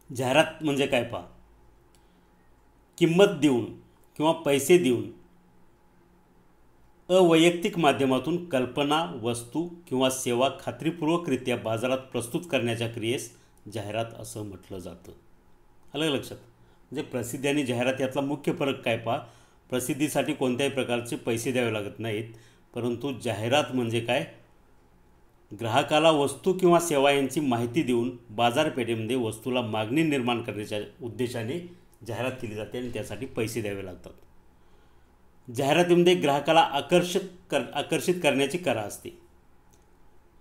जाहिरात म्हणजे काय पहा, किंमत देऊन किंवा पैसे देऊन अवैयक्तिक माध्यमातून कल्पना, वस्तू किंवा सेवा खात्रीपूर्वकरित्या बाजारात प्रस्तुत करण्याच्या क्रियेस जाहिरात असं म्हटलं जातं. आलं लक्षात? म्हणजे प्रसिद्धी आणि जाहिरात यातला मुख्य फरक काय पहा, प्रसिद्धीसाठी कोणत्याही प्रकारचे पैसे द्यावे लागत नाहीत. परंतु जाहिरात म्हणजे काय, ग्राहकाला वस्तू किंवा सेवा यांची माहिती देऊन बाजारपेठेमध्ये वस्तूला मागणी निर्माण करण्याच्या उद्देशाने जाहिरात केली जाते आणि त्यासाठी पैसे द्यावे लागतात. जाहिरातीमध्ये ग्राहकाला आकर्षित करण्याची कला असते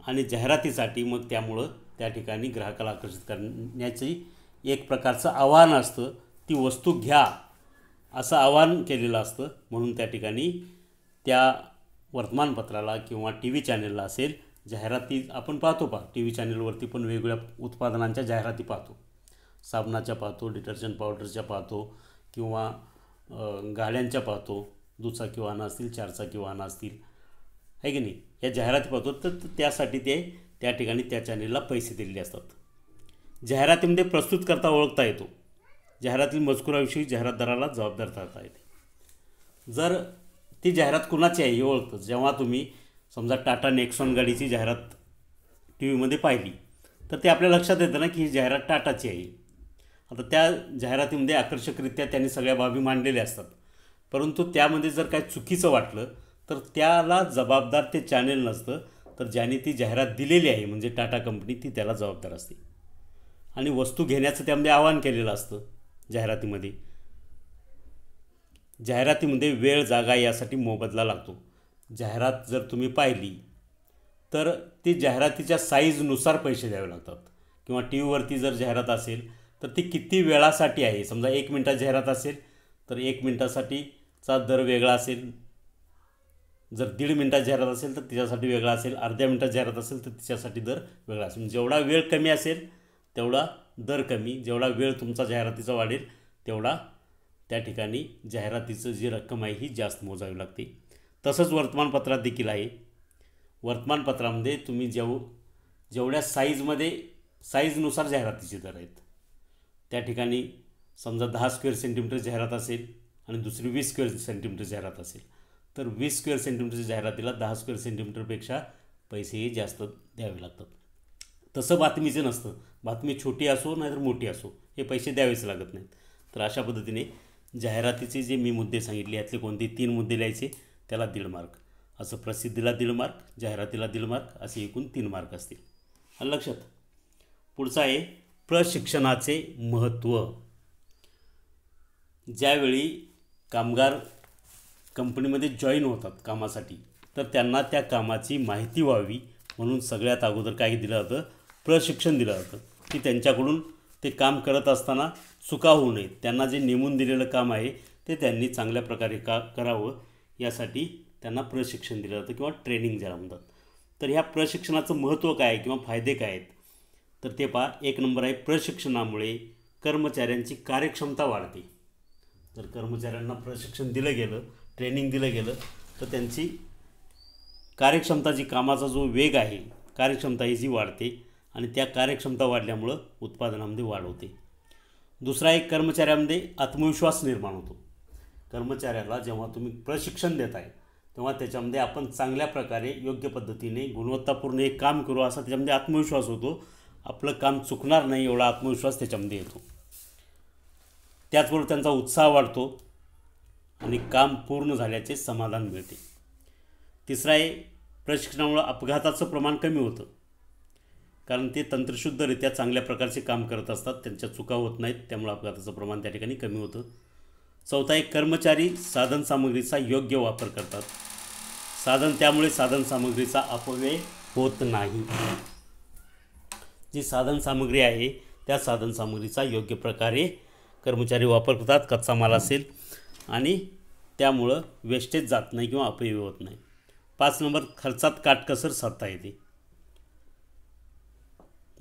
आणि जाहिरातीसाठी मग त्यामुळं त्या ठिकाणी ग्राहकाला आकर्षित करण्याची एक प्रकारचं आव्हान असतं. ती वस्तू घ्या असं आवाहन केलेलं असतं. म्हणून त्या ठिकाणी त्या वर्तमानपत्राला किंवा टी व्ही चॅनलला असेल जाहिराती आपण पाहतो पहा, टी व्ही चॅनलवरती पण वेगवेगळ्या उत्पादनांच्या जाहिराती पाहतो. साबणाच्या पाहतो, डिटर्जंट पावडरच्या पाहतो किंवा गाड्यांच्या पाहतो, दुचाकी वाहनं असतील, 4 चाकी वाहनं असतील, आहे की नाही, या जाहिराती पाहतो. तर त्यासाठी ते त्या ठिकाणी त्या चॅनलला पैसे दिलेले असतात. जाहिरातीमध्ये प्रस्तुतकर्ता ओळखता येतो. जाहिरातील मजकुराविषयी जाहिरातदाराला जबाबदार ठरता येते. जर ती जाहिरात कुणाची आहे हे ओळखतं. जेव्हा तुम्ही समजा टाटा नेक्सॉन गाडीची जाहिरात टी व्हीमध्ये पाहिली तर ते आपल्या लक्षात येतं ना की ही जाहिरात टाटाची आहे. आता त्या जाहिरातीमध्ये आकर्षकरित्या त्यांनी सगळ्या बाबी मांडलेल्या असतात. परंतु त्यामध्ये जर काय चुकीचं वाटलं तर त्याला जबाबदार ते चॅनेल नसतं, तर ज्याने ती जाहिरात दिलेली आहे म्हणजे टाटा कंपनी, ती त्याला जबाबदार असते. आणि वस्तू घेण्याचं त्यामध्ये आवाहन केलेलं असतं. जाहिरातीमध्ये वेळ, जागा यासाठी मोबदला लागतो. जाहिरात जर तुम्ही पाहिली तर ती जाहिरातीच्या साईजनुसार पैसे द्यावे लागतात. किंवा टी व्हीवरती जर जाहिरात असेल तर ती किती वेळासाठी आहे. समजा 1 मिनिटाची जाहिरात असेल तर 1 मिनिटासाठी चा दर वेगळा असेल. जर 1.5 मिनिटात जाहिरात असेल तर तिच्यासाठी वेगळा असेल, अर्ध्या मिनिटात जाहिरात असेल तर तिच्यासाठी दर वेगळा असेल. जेवढा वेळ कमी असेल तेवढा दर कमी, जेवढा वेळ तुमचा जाहिरातीचा वाढेल तेवढा त्या ठिकाणी जाहिरातीचं जी रक्कम आहे ही जास्त मोजावी लागते. तसंच वर्तमानपत्रात देखील आहे. वर्तमानपत्रामध्ये तुम्ही जेवढ्या साईजनुसार जाहिरातीचे दर आहेत. त्या ठिकाणी समजा 10 स्क्वेअर सेंटीमीटर जाहिरात असेल आणि दुसरी 20 स्क्वेअर सेंटीमीटर जाहिरात असेल तर 20 स्क्वेअर सेंटीमीटरच्या जाहिरातीला 10 स्क्वेअर सेंटीमीटरपेक्षा पैसेही जास्त द्यावे लागतात. तसं बातमीचं नसतं. बातमी छोटी असो नाहीतर मोठी असो हे पैसे द्यावेच लागत नाहीत. तर अशा पद्धतीने जाहिरातीचे जे मी मुद्दे सांगितले यातले कोणते 3 मुद्दे लिहायचे, त्याला 1.5 मार्क, असं प्रसिद्धीला 1.5 मार्क, जाहिरातीला 1.5 मार्क, असे एकूण 3 मार्क असतील. आलं लक्षात. पुढचं आहे प्रशिक्षणाचे महत्त्व. ज्यावेळी कामगार कंपनीमध्ये जॉईन होतात कामासाठी तर त्यांना त्या कामाची माहिती व्हावी म्हणून सगळ्यात अगोदर काय दिलं जातं, प्रशिक्षण दिलं जातं की त्यांच्याकडून ते काम करत असताना चुका होऊ नयेत. त्यांना जे नेमून दिलेलं काम आहे ते त्यांनी चांगल्या प्रकारे करावं यासाठी त्यांना प्रशिक्षण दिलं जातं किंवा ट्रेनिंग ज्याला म्हणतात. तर ह्या प्रशिक्षणाचं महत्त्व काय आहे किंवा फायदे काय आहेत तर ते पहा. 1 नंबर आहे, प्रशिक्षणामुळे कर्मचाऱ्यांची कार्यक्षमता वाढते. जर कर्मचाऱ्यांना प्रशिक्षण दिलं गेलं, ट्रेनिंग दिलं गेलं तर त्यांची कार्यक्षमता, जी कामाचा जो वेग आहे, कार्यक्षमता ही जी वाढते आणि त्या कार्यक्षमता वाढल्यामुळं उत्पादनामध्ये वाढ होते. दुसरा एक, कर्मचाऱ्यामध्ये आत्मविश्वास निर्माण होतो. कर्मचाऱ्याला जेव्हा तुम्ही प्रशिक्षण देताय तेव्हा त्याच्यामध्ये आपण चांगल्या प्रकारे योग्य पद्धतीने गुणवत्तापूर्ण एक काम करू असा त्याच्यामध्ये आत्मविश्वास होतो. आपलं काम चुकणार नाही एवढा आत्मविश्वास त्याच्यामध्ये येतो. त्याचबरोबर त्यांचा उत्साह वाढतो आणि काम पूर्ण झाल्याचे समाधान मिळते. तिसरा आहे, प्रशिक्षणामुळे अपघाताचं प्रमाण कमी होतं, कारण ते तंत्रशुद्धरित्या चांगल्या प्रकारचे काम करत असतात, त्यांच्या चुका होत नाहीत, त्यामुळे अपघाताचं प्रमाण त्या ठिकाणी कमी होतं. चौथा एक, कर्मचारी साधनसामुग्रीचा योग्य वापर करतात. त्यामुळे साधनसामुग्रीचा अपव्यय होत नाही. जी साधनसामुग्री आहे त्या साधनसामुग्रीचा योग्य प्रकारे कर्मचारी वापर करतात. कच्चा माल असेल आणि त्यामुळं वेस्टेज जात नाही किंवा अपव्यय होत नाही. 5 नंबर, खर्चात काटकसर साधता येते.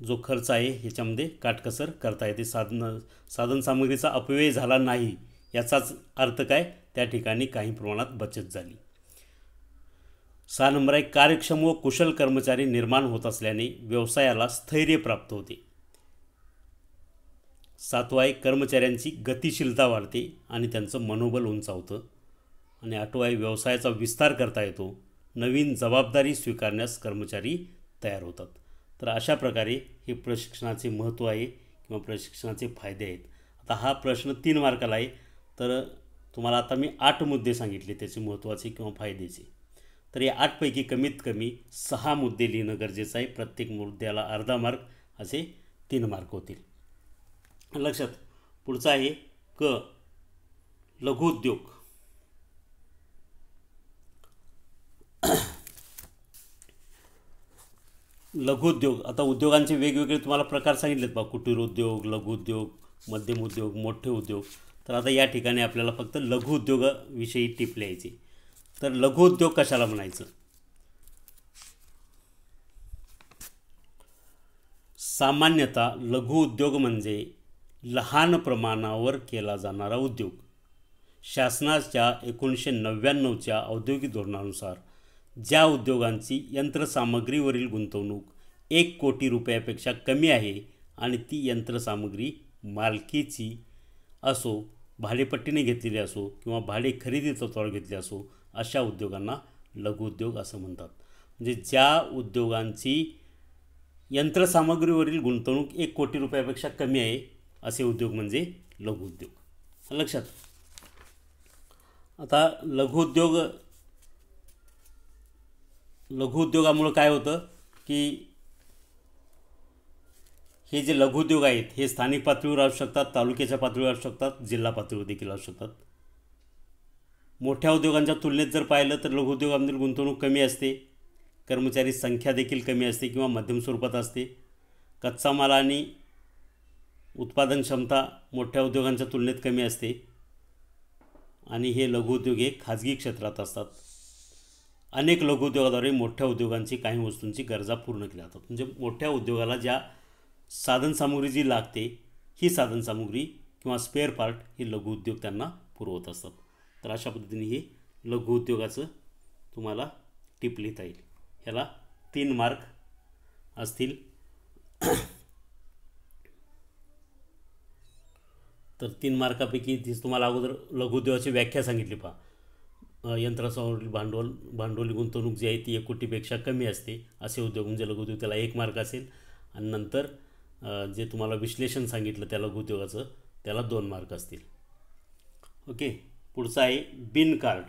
जो खर्च आहे ह्याच्यामध्ये काटकसर करता येते. साधनसामुग्रीचा अपव्यय झाला नाही याचाच अर्थ काय, त्या ठिकाणी काही प्रमाणात बचत झाली. 6 नंबर आहे, कार्यक्षम व कुशल कर्मचारी निर्माण होत असल्याने व्यवसायाला स्थैर्य प्राप्त होते. 7वा आहे, कर्मचाऱ्यांची गतिशीलता वाढते आणि त्यांचं मनोबल उंचावतं. आणि 8वा आहे, व्यवसायाचा विस्तार करता येतो. नवीन जबाबदारी स्वीकारण्यास कर्मचारी तयार होतात. तर अशा प्रकारे हे प्रशिक्षणाचे महत्त्व आहे किंवा प्रशिक्षणाचे फायदे आहेत. आता हा प्रश्न 3 मार्काला आहे. तर तुम्हाला आता मी 8 मुद्दे सांगितले त्याचे महत्त्वाचे किंवा फायद्याचे. तर या 8 पैकी कमीत कमी 6 मुद्दे लिहिणं गरजेचं आहे. प्रत्येक मुद्द्याला अर्धा मार्क, असे 3 मार्क होतील. लक्षात. पुढचा आहे क, लघुउद्योग. लघुउद्योग, आता उद्योगांचे वेगवेगळे तुम्हाला प्रकार सांगितलेत बा, कुटीर उद्योग, लघुउद्योग, मध्यम उद्योग, मोठे उद्योग. तर आता या ठिकाणी आपल्याला फक्त लघुउद्योगाविषयी टिप लिहायची. तर लघुउद्योग कशाला म्हणायचं? सामान्यतः लघुउद्योग म्हणजे लहान प्रमाणावर केला जाणारा उद्योग. शासनाच्या 1999च्या औद्योगिक धोरणानुसार ज्या उद्योगांची यंत्रसामग्रीवरील गुंतवणूक 1 कोटी रुपयापेक्षा कमी आहे आणि ती यंत्रसामग्री मालकीची असो, भाडेपट्टीने घेतलेली असो किंवा भाडे खरेदी तत्त्वावर घेतली असो, अशा उद्योगांना लघुउद्योग असं म्हणतात. म्हणजे ज्या उद्योगांची यंत्रसामग्रीवरील गुंतवणूक 1 कोटी रुपयापेक्षा कमी आहे असे उद्योग म्हणजे लघुउद्योग. लक्षात. आता लघुउद्योगामुळं काय होतं की हे जे लघुउद्योग आहेत हे स्थानिक पातळीवर असू शकतात, तालुक्याच्या पातळीवर असू शकतात, जिल्हा पातळीवर देखील असू शकतात. मोठ्या उद्योगांच्या तुलनेत जर पाहिलं तर लघुउद्योगांमधील गुंतवणूक कमी असते, कर्मचारी संख्या देखील कमी असते किंवा मध्यम स्वरूपात असते. कच्चा माल आणि उत्पादन क्षमता मोठ्या उद्योगांच्या तुलनेत कमी असते आणि हे लघुउद्योग हे खाजगी क्षेत्रात असतात. अनेक लघुउद्योगाद्वारे मोठ्या उद्योगांची काही वस्तूंची गरजा पूर्ण केल्या जातात. म्हणजे मोठ्या उद्योगाला ज्या साधनसामुग्री जी लागते ही साधनसामुग्री किंवा स्पेअर पार्ट हे लघुउद्योग त्यांना पुरवत असतात. तर अशा पद्धतीने हे लघुउद्योगाचं तुम्हाला टिप लिहिता येईल. ह्याला 3 मार्क असतील. तर 3 मार्कापैकी तुम्हाला अगोदर लघुउद्योगाची व्याख्या सांगितली. पहा, यंत्रसामुग्री भांडवली गुंतवणूक जी आहे ती 1 कोटीपेक्षा कमी असते असे उद्योग म्हणजे लघुउद्योग, त्याला 1 मार्क असेल. आणि नंतर जे तुम्हाला विश्लेषण सांगितलं त्या लघुउद्योगाचं त्याला 2 मार्क असतील. ओके. पुढचं आहे बिन कार्ड.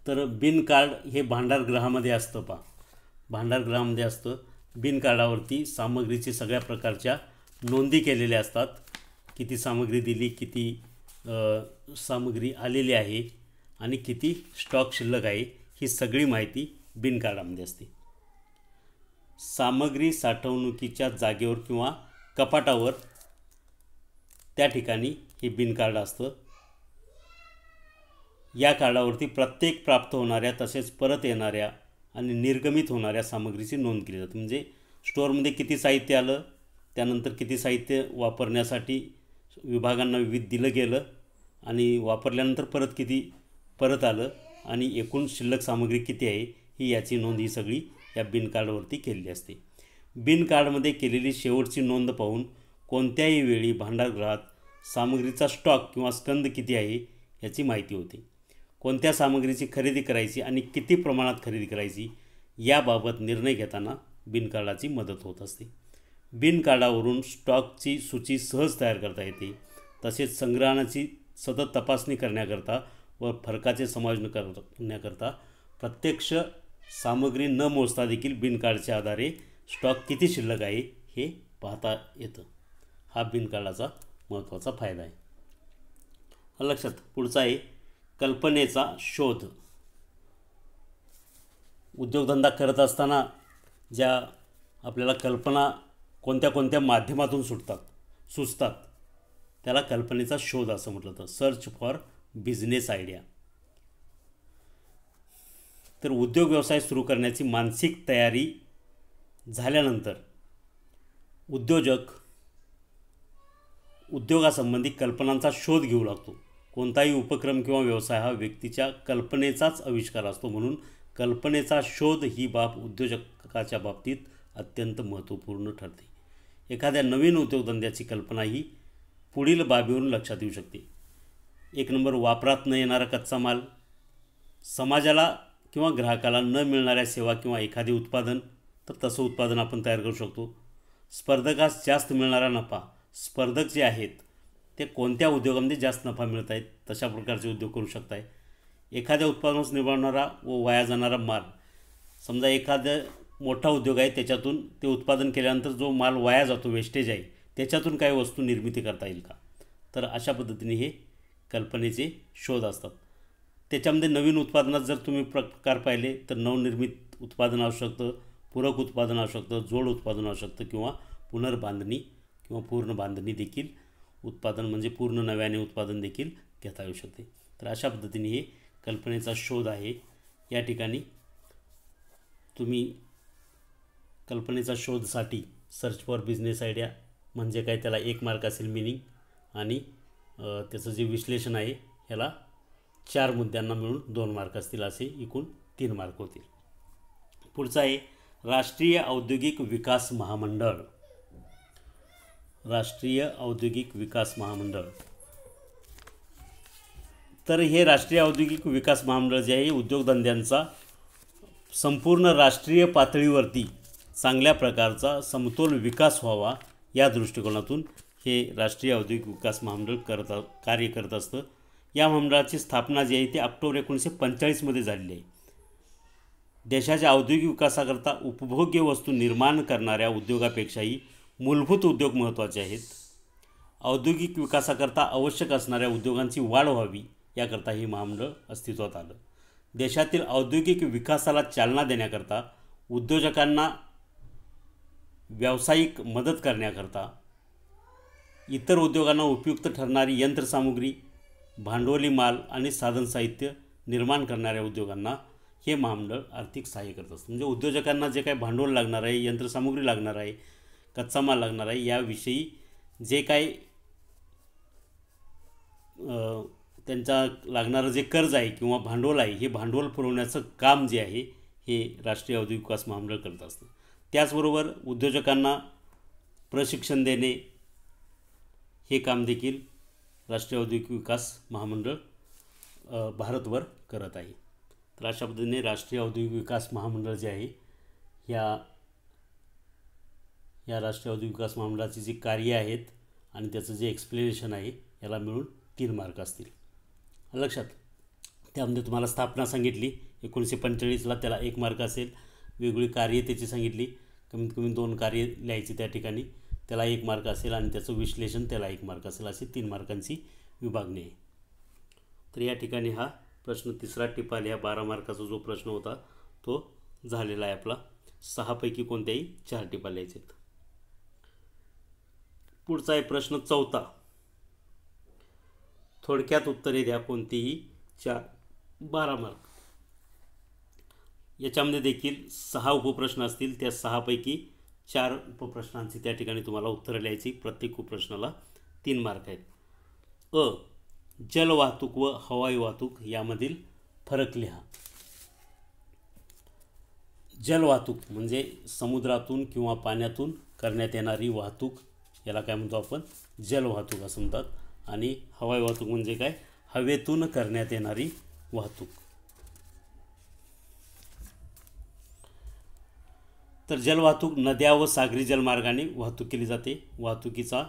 तर बिन कार्ड हे भांडारगृहामध्ये असतं. पहा, भांडारगृहामध्ये असतं. बिन कार्डावरती सामग्रीची सगळ्या प्रकारच्या नोंदी केलेल्या असतात. किती सामग्री दिली, किती सामग्री आलेली आहे आणि किती स्टॉक शिल्लक आहे ही सगळी माहिती बिन कार्डामध्ये असते. सामग्री साठवणुकीच्या जागेवर किंवा कपाटावर त्या ठिकाणी हे बिन कार्ड असतं. या कार्डावरती प्रत्येक प्राप्त होणाऱ्या तसेच परत येणाऱ्या आणि निर्गमित होणाऱ्या सामग्रीची नोंद केली जाते. म्हणजे स्टोअरमध्ये किती साहित्य आलं, त्यानंतर किती साहित्य वापरण्यासाठी विभागांना विविध दिलं गेलं आणि वापरल्यानंतर परत किती परत आलं आणि एकूण शिल्लक सामग्री किती आहे ही याची नोंद ही सगळी या बिन कार्डवरती केलेली असते. बिन कार्डमध्ये केलेली शेवटची नोंद पाहून कोणत्याही वेळी भांडारगृहात सामग्रीचा स्टॉक किंवा स्कंद किती आहे याची माहिती होते. कोणत्या सामग्रीची खरेदी करायची आणि किती प्रमाणात खरेदी करायची याबाबत निर्णय घेताना बिन कार्डाची मदत होत असते. बिन कार्डावरून स्टॉकची सूची सहज तयार करता येते. तसेच संग्रहणाची सतत तपासणी करण्याकरता व फरकाचे समायोजन करण्याकरता प्रत्यक्ष सामग्री न मोजता देखील बिन कार्डच्या आधारे स्टॉक किती शिल्लक आहे हे पाहता येतं. हा बिन कार्डाचा महत्त्वाचा फायदा आहे. लक्षात. पुढचा आहे कल्पनेचा शोध. उद्योगधंदा करत असताना ज्या आपल्याला कल्पना कोणत्या कोणत्या माध्यमातून सुचतात त्याला कल्पनेचा शोध असं म्हटलं जातं. Search for business idea. तर उद्योग व्यवसाय सुरू करण्याची मानसिक तयारी झाल्यानंतर उद्योजक उद्योगासंबंधी कल्पनांचा शोध घेऊ लागतो. कोणताही उपक्रम किंवा व्यवसाय हा व्यक्तीच्या कल्पनेचाच आविष्कार असतो. म्हणून कल्पनेचा शोध ही बाब उद्योजकाच्या बाबतीत अत्यंत महत्त्वपूर्ण ठरते. एखाद्या नवीन उद्योगधंद्याची कल्पना ही पुढील बाबीवरून लक्षात येऊ शकते. 1 नंबर, वापरात न येणारा कच्चा माल. समाजाला किंवा ग्राहकाला न मिळणाऱ्या सेवा किंवा एखादे उत्पादन, तर तसं उत्पादन आपण तयार करू शकतो. स्पर्धकास जास्त मिळणारा नफा. स्पर्धक जे आहेत ते कोणत्या उद्योगामध्ये जास्त नफा मिळत आहेत तशा प्रकारचे उद्योग करू शकताय. एखाद्या उत्पादनास निर्माणारा व वाया जाणारा माल. समजा एखादा मोठा उद्योग आहे, त्याच्यातून ते उत्पादन केल्यानंतर जो माल वाया जातो, वेस्टेज आहे, त्याच्यातून काही वस्तू निर्मिती करता येईल का. तर अशा पद्धतीने हे कल्पनेचे शोध असतात. त्याच्यामध्ये नवीन उत्पादनात जर तुम्ही प्रकार पाहिले तर नवनिर्मित उत्पादन असू शकतं, पूरक उत्पादन असू शकतं, जोड उत्पादन असू शकतं किंवा पुनर्बांधणी किंवा पूर्ण बांधणी देखील उत्पादन म्हणजे पूर्ण नव्याने उत्पादन देखील घेता येऊ शकते. तर अशा पद्धतीने हे कल्पनेचा शोध आहे. या ठिकाणी तुम्ही कल्पनेचा शोधसाठी सर्च फॉर बिझनेस आयडिया म्हणजे काय त्याला 1 मार्क असेल मिनिंग आणि त्याचं जे विश्लेषण आहे ह्याला 4 मुद्द्यांना मिळून 2 मार्क असतील, असे एकूण 3 मार्क होतील. पुढचा आहे राष्ट्रीय औद्योगिक विकास महामंडळ. राष्ट्रीय औद्योगिक विकास महामंडळ. तर हे राष्ट्रीय औद्योगिक विकास महामंडळ जे आहे उद्योगधंद्यांचा संपूर्ण राष्ट्रीय पातळीवरती चांगल्या प्रकारचा समतोल विकास व्हावा या दृष्टिकोनातून हे राष्ट्रीय औद्योगिक विकास महामंडळ कार्य करत असतं. या मंडळाची स्थापना जी आहे ती ऑक्टोबर 1945 मध्ये झालेली आहे. देशाच्या औद्योगिक विकासाकरता उपभोग्य वस्तू निर्माण करणाऱ्या उद्योगापेक्षाही मूलभूत उद्योग महत्त्वाचे आहेत. औद्योगिक विकासाकरता आवश्यक असणाऱ्या उद्योगांची वाढ व्हावी याकरता हे महामंडळ अस्तित्वात आलं. देशातील औद्योगिक विकासाला चालना देण्याकरता उद्योजकांना व्यावसायिक मदत करण्याकरता इतर उद्योगांना उपयुक्त ठरणारी यंत्रसामुग्री, भांडवली माल आणि साधनसाहित्य निर्माण करणाऱ्या उद्योगांना हे महामंडळ आर्थिक सहाय्य करत असतं. म्हणजे उद्योजकांना जे काही भांडवल लागणार आहे, यंत्रसामुग्री लागणार आहे, कच्चा माल लागणार आहे, याविषयी जे काही त्यांचा लागणारं जे कर्ज आहे किंवा भांडवल आहे, हे भांडवल पुरवण्याचं काम जे आहे हे राष्ट्रीय औद्योगिक विकास महामंडळ करत असतं. त्याचबरोबर उद्योजकांना प्रशिक्षण देणे हे काम देखील राष्ट्रीय औद्योगिक विकास महामंडळ भारतभर करत आहे. तर अशा पद्धतीने राष्ट्रीय औद्योगिक विकास महामंडळ जे आहे या राष्ट्रीय औद्योगिक विकास महामंडळाची जी कार्य आहेत आणि त्याचं जे एक्सप्लेनेशन आहे याला मिळून 3 मार्क असतील. लक्षात. त्यामध्ये तुम्हाला स्थापना सांगितली 1945ला, त्याला 1 मार्क असेल. वेगवेगळी कार्य त्याची सांगितली, कमीत कमी 2 कार्य लिहायची त्या ठिकाणी, त्याला 1 मार्क असेल. आणि त्याचं विश्लेषण त्याला 1 मार्क असेल. अशी 3 मार्कांची विभागणी आहे. तर या ठिकाणी हा प्रश्न तिसरा टिपाल ह्या 12 मार्काचा जो प्रश्न होता तो झालेला आहे आपला. 6 पैकी कोणत्याही 4 टिपा लिहायचे आहेत. पुढचा आहे प्रश्न 4. थोडक्यात उत्तरे द्या कोणतीही 12 मार्क. याच्यामध्ये देखील 6 उपप्रश्न असतील. त्या 6 पैकी 4 उपप्रश्नांची त्या ठिकाणी तुम्हाला उत्तरं लिहायची. प्रत्येक उपप्रश्नाला 3 मार्क आहेत. जलवाहतूक व हवाई वाहतूक यामधील फरक लिहा. जलवाहतूक म्हणजे समुद्रातून किंवा पाण्यातून करण्यात येणारी वाहतूक, याला काय म्हणतो आपण, जलवाहतूक असं म्हणतात. आणि हवाई वाहतूक म्हणजे काय, हवेतून करण्यात येणारी वाहतूक. तर जलवाहतूक नद्या व सागरी जलमार्गाने वाहतूक केली जाते. वाहतुकीचा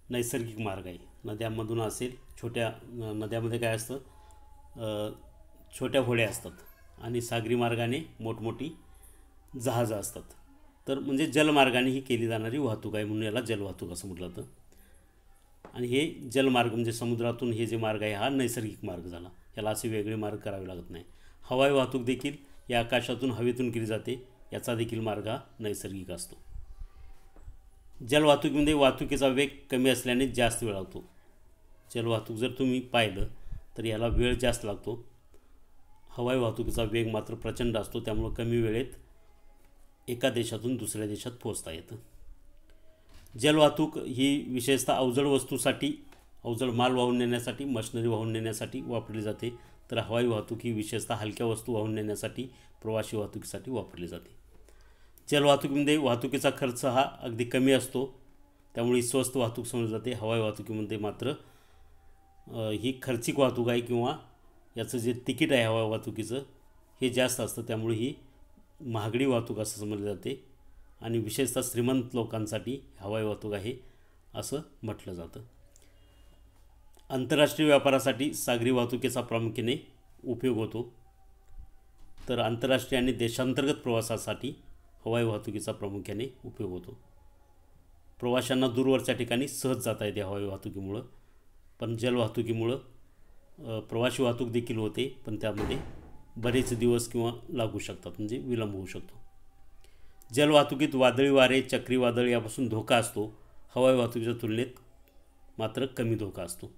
नैसर्गिक मार्ग आहे. नद्यांमधून असेल, छोट्या नद्यामध्ये काय असतं, छोट्या होड्या असतात. आणि सागरी मार्गाने मोठमोठी जहाजं असतात. तर म्हणजे जलमार्गाने ही केली जाणारी वाहतूक आहे, म्हणून याला जलवाहतूक असं म्हटलं जातं. आणि हे जलमार्ग म्हणजे समुद्रातून हे जे मार्ग आहे हा नैसर्गिक मार्ग झाला. याला असे वेगळे मार्ग करावे लागत नाही. हवाई वाहतूक देखील या आकाशातून हवेतून केली जाते. याचा देखील मार्ग हा नैसर्गिक असतो. जलवाहतुकीमध्ये वाहतुकीचा वेग कमी असल्याने जास्त वेळ लागतो. जलवाहतूक जर तुम्ही पाहिलं तर याला वेळ जास्त लागतो. हवाई वाहतुकीचा वेग मात्र प्रचंड असतो, त्यामुळे कमी वेळेत एका देशातून दुसऱ्या देशात पोहोचता येतं. जलवाहतूक ही विशेषतः अवजड वस्तूसाठी, अवजड माल वाहून नेण्यासाठी, मशिनरी वाहून नेण्यासाठी वापरली जाते. तर हवाई वाहतूक ही विशेषतः हलक्या वस्तू वाहून नेण्यासाठी, प्रवासी वाहतुकीसाठी वापरली जाते. जलवाहतुकीमध्ये वाहतुकीचा खर्च हा अगदी कमी असतो, त्यामुळे स्वस्त वाहतूक समजली जाते. हवाई वाहतुकीमध्ये मात्र ही खर्चिक वाहतूक आहे किंवा याचं जे तिकीट आहे हवाई वाहतुकीचं हे जास्त असतं, त्यामुळे ही महागडी वाहतूक असं समजली जाते. आणि विशेषतः श्रीमंत लोकांसाठी हवाई वाहतूक आहे असं म्हटलं जातं. आंतरराष्ट्रीय व्यापारासाठी सागरी वाहतुकीचा प्रामुख्याने उपयोग होतो. तर आंतरराष्ट्रीय आणि देशांतर्गत प्रवासासाठी हवाई वाहतुकीचा प्रामुख्याने उपयोग होतो. प्रवाशांना दूरवरच्या ठिकाणी सहज जाता येते हवाई वाहतुकीमुळं. पण जलवाहतुकीमुळं प्रवासी वाहतूक देखील होते, पण त्यामध्ये बरेच दिवस किंवा लागू शकतात, म्हणजे विलंब होऊ शकतो. जलवाहतुकीत वादळी वारे, चक्रीवादळ यापासून धोका असतो. हवाई वाहतुकीच्या तुलनेत मात्र कमी धोका असतो.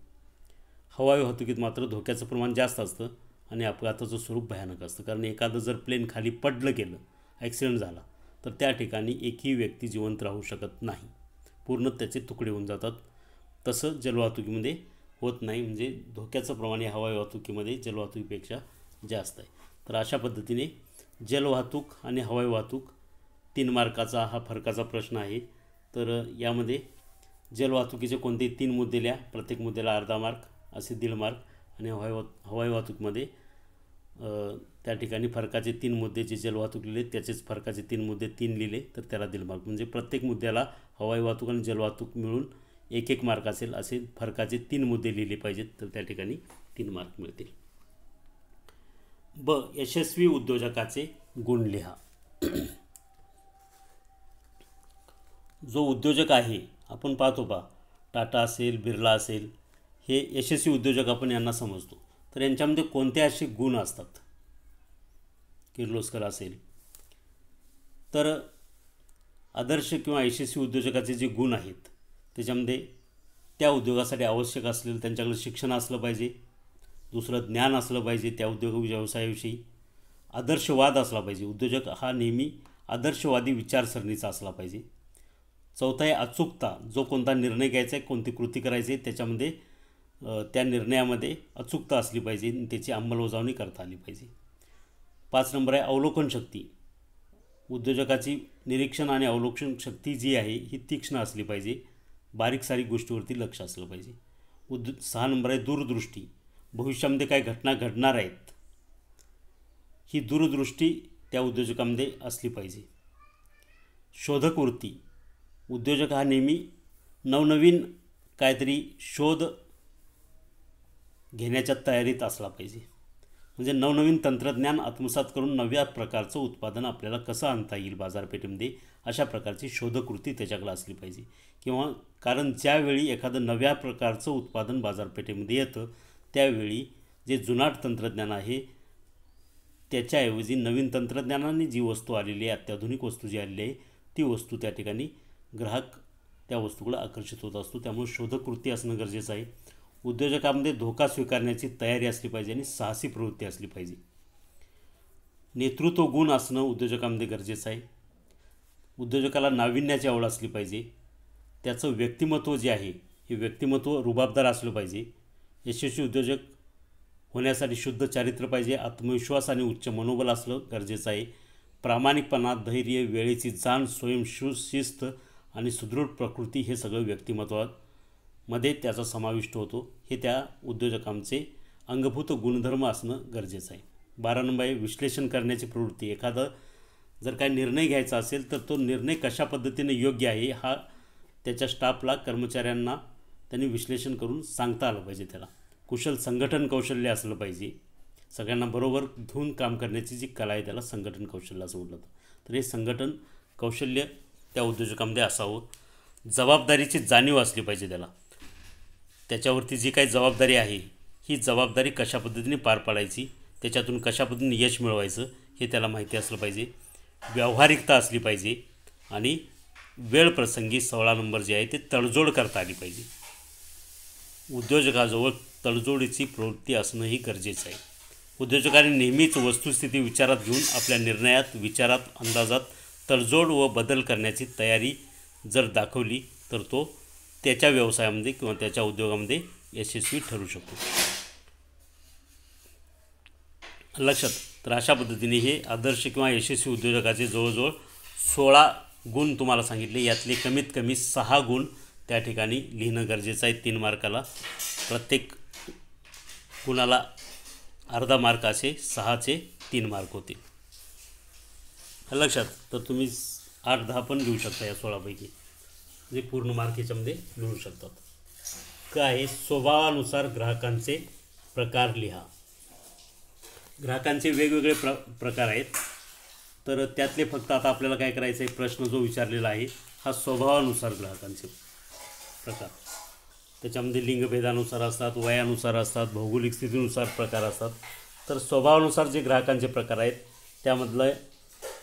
हवाई वाहतुकीत मात्र धोक्याचं प्रमाण जास्त असतं आणि अपघाताचं स्वरूप भयानक असतं. कारण एखादं जर प्लेन खाली पडलं गेलं, ॲक्सिडेंट झाला, तर त्या ठिकाणी एकही व्यक्ती जिवंत राहू शकत नाही, पूर्ण त्याचे तुकडे होऊन जातात. तसं जलवाहतुकीमध्ये होत नाही, म्हणजे धोक्याचं प्रमाण या हवाई वाहतुकीमध्ये जलवाहतुकीपेक्षा जास्त आहे. तर अशा पद्धतीने जलवाहतूक आणि हवाई वाहतूक 3 मार्काचा हा फरकाचा प्रश्न आहे. तर यामध्ये जलवाहतुकीचे कोणतेही 3 मुद्दे लिहा, प्रत्येक मुद्द्याला अर्धा मार्क असे 1.5 मार्क. आणि हवाई वाहतूकमध्ये त्या ठिकाणी फरकाचे 3 मुद्दे जे जलवाहतूक लिहिले त्याचेच फरकाचे 3 मुद्दे 3 लिहिले तर त्याला 1.5 मार्क. म्हणजे प्रत्येक मुद्द्याला हवाई वाहतूक आणि जलवाहतूक मिळून 1-1 मार्क असेल. असे फरकाचे 3 मुद्दे लिहिले पाहिजेत, तर त्या ठिकाणी 3 मार्क मिळतील. यशस्वी उद्योजकाचे गुण लिहा. जो उद्योजक आहे, आपण पाहतो टाटा असेल, बिर्ला असेल, हे यशस्वी उद्योजक आपण यांना समजतो. तर यांच्यामध्ये कोणते असे गुण असतात, किर्लोस्कर असेल, तर आदर्श किंवा यशस्वी उद्योजकाचे जे गुण आहेत त्याच्यामध्ये त्या उद्योगासाठी आवश्यक असलेलं त्यांच्याकडे शिक्षण असलं पाहिजे, दुसरं ज्ञान असलं पाहिजे त्या उद्योग व्यवसायाविषयी, आदर्शवाद असला पाहिजे, उद्योजक हा नेहमी आदर्शवादी विचारसरणीचा असला पाहिजे, चौथा आहे अचूकता, जो कोणता निर्णय घ्यायचा आहे, कोणती कृती करायची आहे त्याच्यामध्ये त्या निर्णयामध्ये अचूकता असली पाहिजे आणि त्याची अंमलबजावणी करता आली पाहिजे. 5 नंबर आहे अवलोकन शक्ती, उद्योजकाची निरीक्षण आणि अवलोकन शक्ती जी आहे ही तीक्ष्ण असली पाहिजे, बारीक सारीक गोष्टीवरती लक्ष असलं पाहिजे. 6 नंबर आहे दूरदृष्टी, भविष्यामध्ये काय घटना घडणार आहेत ही दूरदृष्टी त्या उद्योजकामध्ये असली पाहिजे. शोधक वृत्ती, उद्योजक हा नेहमी नवनवीन काहीतरी शोध घेण्याच्या तयारीत असला पाहिजे, म्हणजे नवनवीन तंत्रज्ञान आत्मसात करून नव्या प्रकारचं उत्पादन आपल्याला कसं आणता येईल बाजारपेठेमध्ये अशा प्रकारची शोधकृती त्याच्याकडे असली पाहिजे. किंवा कारण ज्यावेळी एखादं नव्या प्रकारचं उत्पादन बाजारपेठेमध्ये येतं त्यावेळी जे जुनाट तंत्रज्ञान आहे त्याच्याऐवजी नवीन तंत्रज्ञानाने जी वस्तू आलेली आहे, अत्याधुनिक वस्तू जी आलेली आहे ती वस्तू त्या ठिकाणी ग्राहक त्या वस्तूकडे आकर्षित होत असतो. त्यामुळे शोधकृती असणं गरजेचं आहे. उद्योजकामध्ये धोका स्वीकारण्याची तयारी असली पाहिजे आणि साहसी प्रवृत्ती असली पाहिजे. नेतृत्व गुण असणं उद्योजकामध्ये गरजेचं आहे. उद्योजकाला नाविन्याची आवड असली पाहिजे. त्याचं व्यक्तिमत्व जे आहे हे व्यक्तिमत्व रुबाबदार असलं पाहिजे. यशस्वी उद्योजक होण्यासाठी शुद्ध चारित्र्य पाहिजे, आत्मविश्वास आणि उच्च मनोबल असलं गरजेचं आहे. प्रामाणिकपणा, धैर्य, वेळेची जाण, स्वयंशिस्त आणि सुदृढ प्रकृती हे सगळं व्यक्तिमत्वामध्ये त्याचा समाविष्ट होतो. हे त्या उद्योजकांचे अंगभूत गुणधर्म असणं गरजेचं आहे. 12 नंबर आहे विश्लेषण करण्याची प्रवृत्ती. एखादं जर काही निर्णय घ्यायचा असेल तर तो निर्णय कशा पद्धतीने योग्य आहे हा त्याच्या स्टाफला, कर्मचाऱ्यांना त्यांनी विश्लेषण करून सांगता आलं पाहिजे. त्याला कुशल संघटन कौशल्य असलं पाहिजे. सगळ्यांना बरोबर घेऊन काम करण्याची जी कला आहे त्याला संघटन कौशल्य असं म्हटलं जातं. तर हे संघटन कौशल्य त्या उद्योजकामध्ये असावं. जबाबदारीची जाणीव असली पाहिजे त्याला. त्याच्यावरती जी काही जबाबदारी आहे ही जबाबदारी कशा पद्धतीने पार पाडायची, त्याच्यातून कशा पद्धतीने यश मिळवायचं हे त्याला माहिती असलं पाहिजे. व्यावहारिकता असली पाहिजे आणि वेळ प्रसंगी 16 नंबर जे आहे ते तडजोड करता आली पाहिजे. उद्योजकाजवळ तडजोडीची प्रवृत्ती असणंही गरजेचं आहे. उद्योजकाने नेहमीच वस्तुस्थिती विचारात घेऊन आपल्या निर्णयात, विचारात, अंदाजात तडजोड व बदल करण्याची तयारी जर दाखवली तर तो त्याच्या व्यवसायामध्ये किंवा त्याच्या उद्योगामध्ये यशस्वी ठरू शकतो. लक्षात. तर अशा पद्धतीने हे आदर्श किंवा यशस्वी उद्योजकाचे जवळजवळ 16 गुण तुम्हाला सांगितले. यातले कमीत कमी 6 गुण त्या ठिकाणी लिहिणं गरजेचं आहे 3 मार्काला. प्रत्येक गुणाला अर्धा मार्क असे 6चे 3 मार्क होते. लक्षात. तर तुम्ही 8-10 पण लिहू शकता या 16पैकी, म्हणजे पूर्ण मार्क याच्यामध्ये लिहू शकतात. काय स्वभावानुसार ग्राहकांचे प्रकार लिहा. ग्राहकांचे वेगवेगळे प्रकार आहेत. तर त्यातले फक्त आता आपल्याला काय करायचं आहे, प्रश्न जो विचारलेला आहे हा स्वभावानुसार ग्राहकांचे प्रकार. त्याच्यामध्ये लिंगभेदानुसार असतात, वयानुसार असतात, भौगोलिक स्थितीनुसार प्रकार असतात. तर स्वभावानुसार जे ग्राहकांचे प्रकार आहेत त्यामधलं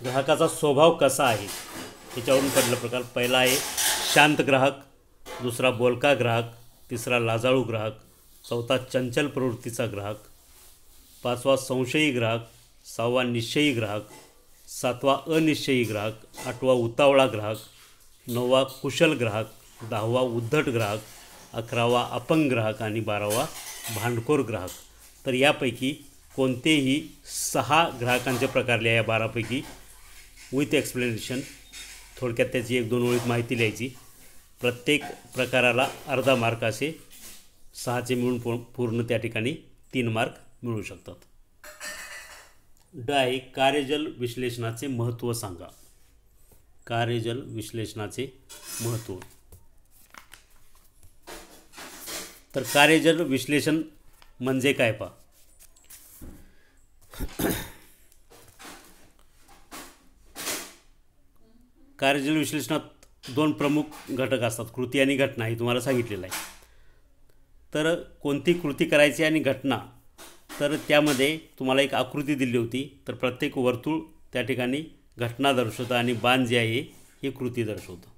ग्राहकाचा स्वभाव कसा आहे याच्यावरून पडलं प्रकार. पहिला आहे शांत ग्राहक, दुसरा बोलका ग्राहक, तिसरा लाजाळू ग्राहक, चौथा चंचल प्रवृत्तीचा ग्राहक, 5वा संशयी ग्राहक, 6वा निश्चयी ग्राहक, 7वा अनिश्चयी ग्राहक, 8वा उतावळा ग्राहक, 9वा कुशल ग्राहक, 10वा उद्धट ग्राहक, 11वा अपंग ग्राहक आणि 12वा भांडखोर ग्राहक. तर यापैकी कोणतेही 6 ग्राहकांचे प्रकार लिहा या 12पैकी विथ एक्सप्लेनेशन. थोडक्यात त्याची 1-2 ओळीत माहिती लिहायची. प्रत्येक प्रकाराला अर्धा मार्क असे 6चे मिळून पूर्ण त्या ठिकाणी 3 मार्क मिळू शकतात. ड आहे कार्यजल विश्लेषणाचे महत्त्व सांगा. कार्यजल विश्लेषणाचे महत्त्व. तर कार्यजल विश्लेषण म्हणजे काय पहा. कार्यजल विश्लेषणात 2 प्रमुख घटक असतात, कृती आणि घटना. हे तुम्हाला सांगितलेलं आहे. तर कोणती कृती करायची आणि घटना, तर त्यामध्ये तुम्हाला एक आकृती दिली होती. तर प्रत्येक वर्तुळ त्या ठिकाणी घटना दर्शवतं आणि बाण जे आहे हे कृती दर्शवतं.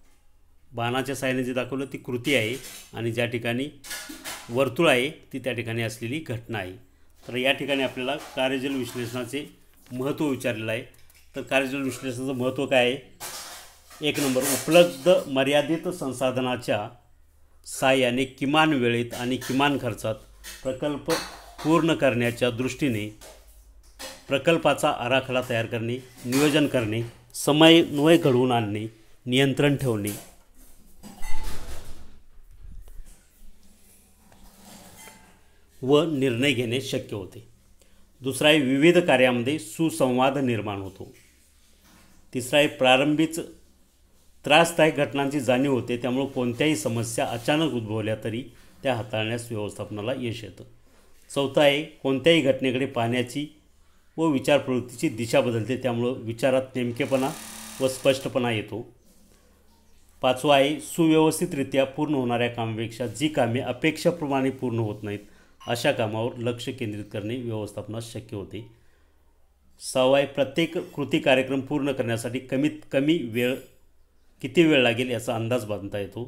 बाणाच्या साहाय्याने जे दाखवलं ती कृती आहे आणि ज्या ठिकाणी वर्तुळ आहे ती त्या ठिकाणी असलेली घटना आहे. तर या ठिकाणी आपल्याला कार्यजल विश्लेषणाचे महत्त्व विचारलेलं आहे. तर कार्यजल विश्लेषणाचं महत्त्व काय आहे? 1 नंबर, उपलब्ध मर्यादित संसाधनाच्या साहाय्याने किमान वेळेत आणि किमान खर्चात प्रकल्प पूर्ण करण्याच्या दृष्टीने प्रकल्पाचा आराखडा तयार करणे, नियोजन करणे, समन्वय घडवून आणणे, नियंत्रण ठेवणे व निर्णय घेणे शक्य होते. दुसरा आहे विविध कार्यामध्ये सुसंवाद निर्माण होतो. तिसरा आहे प्रारंभीच त्रासदायक घटनांची जाणीव होते, त्यामुळे कोणत्याही समस्या अचानक उद्भवल्या तरी त्या हाताळण्यास व्यवस्थापनाला यश येतं. चौथा आहे कोणत्याही घटनेकडे पाहण्याची व विचार प्रवृत्तीची दिशा बदलते, त्यामुळं विचारात नेमकेपणा व स्पष्टपणा येतो. पाचवा आहे सुव्यवस्थितरित्या पूर्ण होणाऱ्या कामापेक्षा जी कामे अपेक्षेप्रमाणे पूर्ण होत नाहीत अशा कामावर लक्ष केंद्रित करणे व्यवस्थापनास शक्य होते. सहावा आहे प्रत्येक कृती कार्यक्रम पूर्ण करण्यासाठी कमीत कमी किती वेळ लागेल याचा अंदाज बांधता येतो.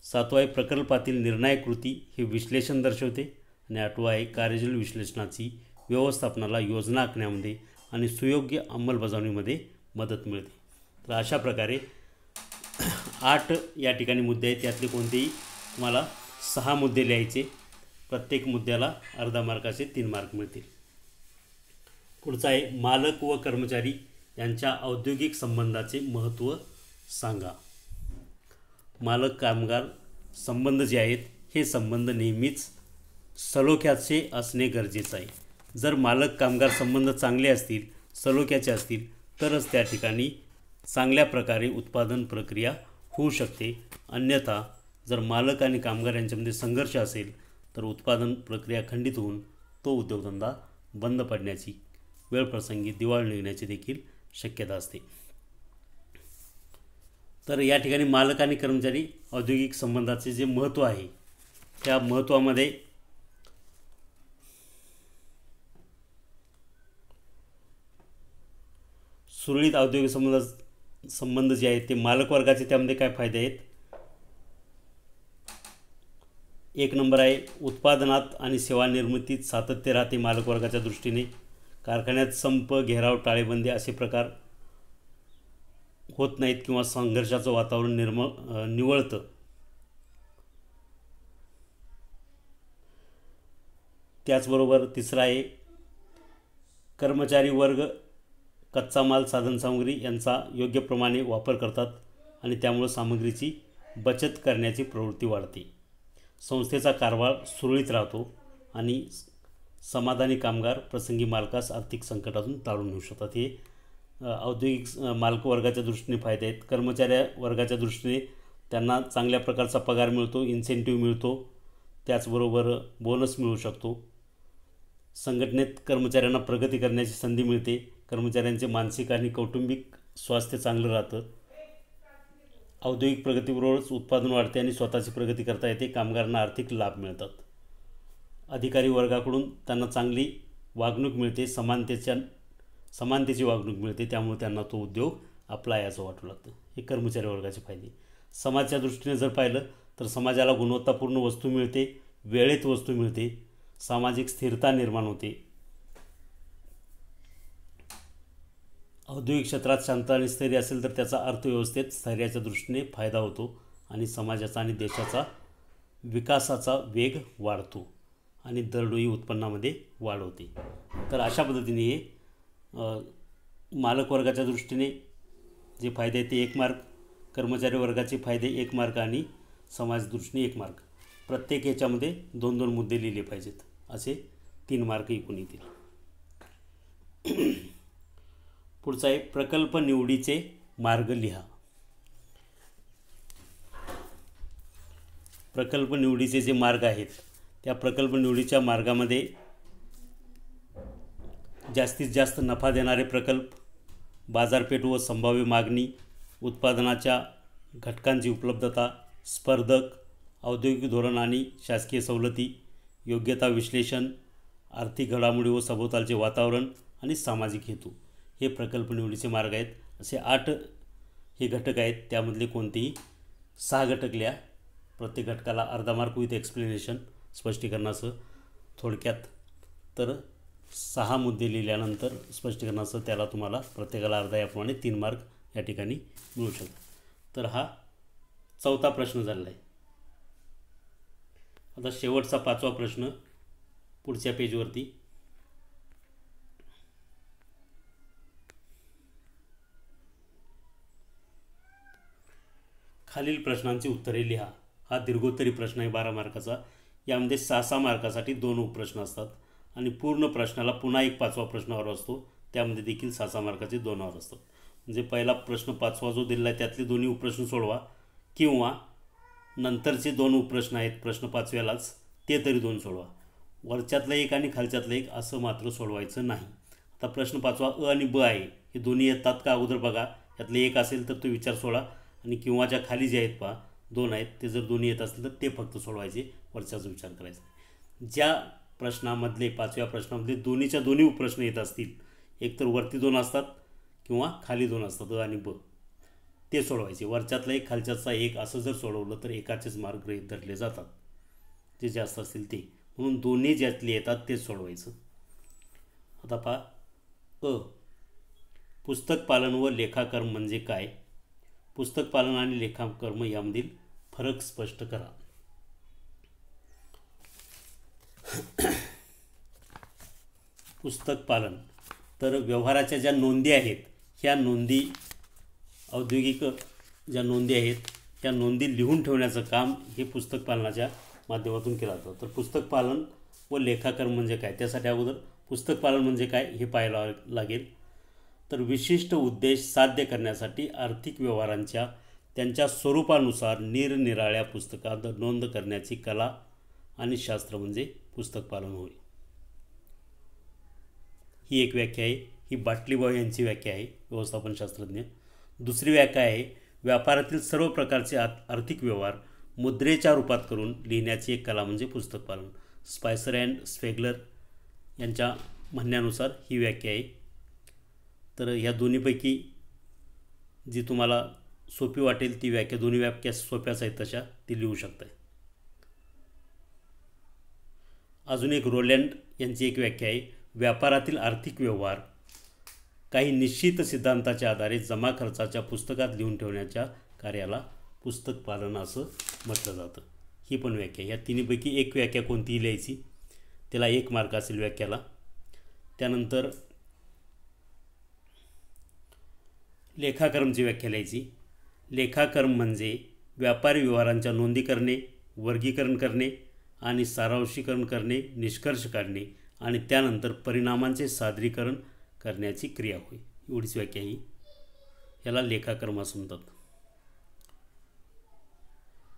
सातवा आहे प्रकल्पातील निर्णायक कृती हे विश्लेषण दर्शवते. आणि आठवा आहे कार्यजल विश्लेषणाची व्यवस्थापनाला योजना आखण्यामध्ये आणि सुयोग्य अंमलबजावणीमध्ये मदत मिळते. तर अशा प्रकारे 8 या ठिकाणी मुद्दे आहेत. त्यातले कोणतेही तुम्हाला 6 मुद्दे लिहायचे. प्रत्येक मुद्द्याला अर्धा मार्काचे 3 मार्क मिळतील. पुढचा आहे मालक व कर्मचारी यांच्या औद्योगिक संबंधाचे महत्त्व सांगा. मालक कामगार संबंध जे आहेत हे संबंध नेहमीच सलोख्याचे असणे गरजेचं आहे. जर मालक कामगार संबंध चांगले असतील, सलोख्याचे असतील तरच त्या ठिकाणी चांगल्या प्रकारे उत्पादन प्रक्रिया होऊ शकते. अन्यथा जर मालक आणि कामगार यांच्यामध्ये संघर्ष असेल तर उत्पादन प्रक्रिया खंडित होऊन तो उद्योगधंदा बंद पडण्याची वेळप्रसंगी दिवाळ निघण्याची देखील शक्यता असते. तर या ठिकाणी मालक आणि कर्मचारी औद्योगिक संबंधाचे जे महत्त्व आहे त्या महत्त्वामध्ये सुरळीत औद्योगिक संबंध जे आहेत ते मालक वर्गाचे त्यामध्ये काय फायदे आहेत? 1 नंबर आहे उत्पादनात आणि सेवा निर्मितीत सातत्य राहते. मालक वर्गाच्या दृष्टीने कारखान्यात संप, घेराव, टाळेबंदी असे प्रकार होत नाहीत किंवा संघर्षाचं वातावरण निवळतं. त्याचबरोबर तिसरा आहे कर्मचारी वर्ग कच्चा माल, साधनसामुग्री यांचा योग्य प्रमाणे वापर करतात आणि त्यामुळे सामग्रीची बचत करण्याची प्रवृत्ती वाढते. संस्थेचा कारभार सुरळीत राहतो आणि समाधानी कामगार प्रसंगी मालकास आर्थिक संकटातून तारून नेऊ शकतात. हे औद्योगिक मालक वर्गाच्या दृष्टीने फायदे आहेत. कर्मचारी वर्गाच्या दृष्टीने त्यांना चांगल्या प्रकारचा पगार मिळतो, इन्सेंटिव्ह मिळतो, त्याचबरोबर बोनस मिळू शकतो. संघटनेत कर्मचाऱ्यांना प्रगती करण्याची संधी मिळते. कर्मचाऱ्यांचे मानसिक आणि कौटुंबिक स्वास्थ्य चांगलं राहतं. औद्योगिक प्रगतीबरोबरच उत्पादन वाढते आणि स्वतःची प्रगती करता येते. कामगारांना आर्थिक लाभ मिळतात. अधिकारी वर्गाकडून त्यांना चांगली वागणूक मिळते, समानतेची वागणूक मिळते, त्यामुळे त्यांना तो उद्योग आपला आहे असं वाटू लागतं. हे कर्मचारी वर्गाचे फायदे. समाजाच्या दृष्टीने जर पाहिलं तर समाजाला गुणवत्तापूर्ण वस्तू मिळते, वेळेत वस्तू मिळते, सामाजिक स्थिरता निर्माण होते. औद्योगिक क्षेत्रात शांत आणि स्थैर्य असेल तर त्याचा अर्थव्यवस्थेत स्थैर्याच्या दृष्टीने फायदा होतो आणि समाजाचा आणि देशाचा विकासाचा वेग वाढतो आणि दरडोई उत्पन्नामध्ये वाढ होते. तर अशा पद्धतीने हे मालक वर्गाच्या दृष्टीने जे फायदे आहेत ते 1 मार्क, कर्मचारी वर्गाचे फायदे 1 मार्क आणि समाज दृष्टीने 1 मार्क. प्रत्येक ह्याच्यामध्ये 2-2 मुद्दे लिहिले पाहिजेत. असे 3 मार्क एकूण येतील. पुढचा आहे प्रकल्प निवडीचे मार्ग लिहा. प्रकल्प निवडीचे जे मार्ग आहेत त्या प्रकल्प निवडीच्या मार्गामध्ये जास्तीत जास्त नफा देणारे प्रकल्प, बाजारपेठ व संभाव्य मागणी, उत्पादनाच्या घटकांची उपलब्धता, स्पर्धक, औद्योगिक धोरण आणि शासकीय सवलती, योग्यता विश्लेषण, आर्थिक घडामोडी व सभोवतालचे वातावरण आणि सामाजिक हेतू हे प्रकल्प निवडीचे मार्ग आहेत. असे 8 हे घटक आहेत. त्यामधले कोणतेही 6 घटक लिहा. प्रत्येक घटकाला अर्धा मार्क विथ एक्सप्लेनेशन, स्पष्टीकरणासह. थोडक्यात तर 6 मुद्दे लिहिल्यानंतर स्पष्टीकरणासह त्याला तुम्हाला प्रत्येकाला अर्धा, याप्रमाणे 3 मार्क या ठिकाणी मिळू शकतात. तर हा 4था प्रश्न झालेला आहे. आता शेवटचा 5वा प्रश्न पुढच्या पेजवरती. खालील प्रश्नांची उत्तरे लिहा. हा दीर्घोत्तरी प्रश्न आहे 12 मार्काचा. यामध्ये 6 मार्कासाठी 2 उपप्रश्न असतात आणि पूर्ण प्रश्नाला पुन्हा एक 5वा प्रश्नावर असतो. त्यामध्ये देखील 6 मार्काचे 2 वर असतात. म्हणजे पहिला प्रश्न 5वा जो दिलेला आहे त्यातले दोन्ही उपप्रश्न सोडवा, किंवा नंतरचे 2 उपप्रश्न आहेत प्रश्न 5व्यालाच ते तरी 2 सोडवा. वरच्यातलं एक आणि खालच्यातलं एक असं मात्र सोडवायचं नाही. आता प्रश्न 5वा अ आणि ब आहे, हे दोन्ही येतात का अगोदर बघा. यातले एक असेल तर तो विचार सोडा, आणि किंवाच्या खाली जे आहेत पहा 2 आहेत ते जर दोन्ही येत असतील तर ते फक्त सोडवायचे, वरच्याचा विचार करायचा. ज्या प्रश्नामधले 5व्या प्रश्नामध्ये दोन्हीच्या दोन्ही उपप्रश्न येत असतील, एक तर वरती 2 असतात किंवा खाली 2 असतात अ आणि ब, ते सोडवायचे. वरच्यातला एक खालच्याचा एक असं जर सोडवलं तर एकाचेच मार्क गृहीत धरले जातात, जे जास्त असतील ते. म्हणून दोन्ही ज्यातले येतात तेच सोडवायचं. आता पहा अ, पुस्तक पालन व लेखाकर्म म्हणजे काय. पुस्तक पालन आणि लेखाकर्म यामधील फरक स्पष्ट करा. पुस्तक पालन तर व्यवहाराच्या ज्या नोंदी आहेत, ह्या नोंदी औद्योगिक ज्या नोंदी आहेत त्या नोंदी लिहून ठेवण्याचं काम हे पुस्तक पालनाच्या माध्यमातून केलं जातं. तर पुस्तक पालन व लेखाकर्म म्हणजे काय, त्यासाठी अगोदर पुस्तक पालन म्हणजे काय हे पाहायला लागेल. तर विशिष्ट उद्देश साध्य करण्यासाठी आर्थिक व्यवहारांच्या त्यांच्या स्वरूपानुसार निरनिराळ्या पुस्तकात नोंद करण्याची कला आणि शास्त्र म्हणजे पुस्तक पालन होय. ही एक व्याख्या आहे. ही बाटलीबाऊ यांची व्याख्या आहे, व्यवस्थापन शास्त्रज्ञ. दुसरी व्याख्या आहे व्यापारातील सर्व प्रकारचे आर्थिक व्यवहार मुद्रेच्या रूपात करून लिहिण्याची एक कला म्हणजे पुस्तक पालन. स्पायसर अँड स्वेगलर यांच्या म्हणण्यानुसार ही व्याख्या आहे. तर ह्या दोन्हीपैकी जी तुम्हाला सोपी वाटेल ती व्याख्या, दोन्ही व्याख्या सोप्याच आहेत तशा, ती लिहू शकताय. अजून एक रोलँड यांची एक व्याख्या आहे व्यापारातील आर्थिक व्यवहार काही निश्चित सिद्धांताच्या आधारे जमा खर्चाच्या पुस्तकात लिहून ठेवण्याच्या कार्याला पुस्तक पालन असं म्हटलं जातं. ही पण व्याख्या. या तिन्हीपैकी एक व्याख्या कोणतीही लिहायची, त्याला 1 मार्क असेल व्याख्याला. त्यानंतर लेखाकर्मची व्याख्या लिहायची. लेखाकर्म म्हणजे व्यापारी व्यवहारांच्या नोंदी करणे, वर्गीकरण करणे आणि सारांशिकरण करणे, निष्कर्ष काढणे आणि त्यानंतर परिणामांचे सादरीकरण करण्याची क्रिया होय. एवढीच व्याख्या ही. याला लेखाकर्म असं म्हणतात.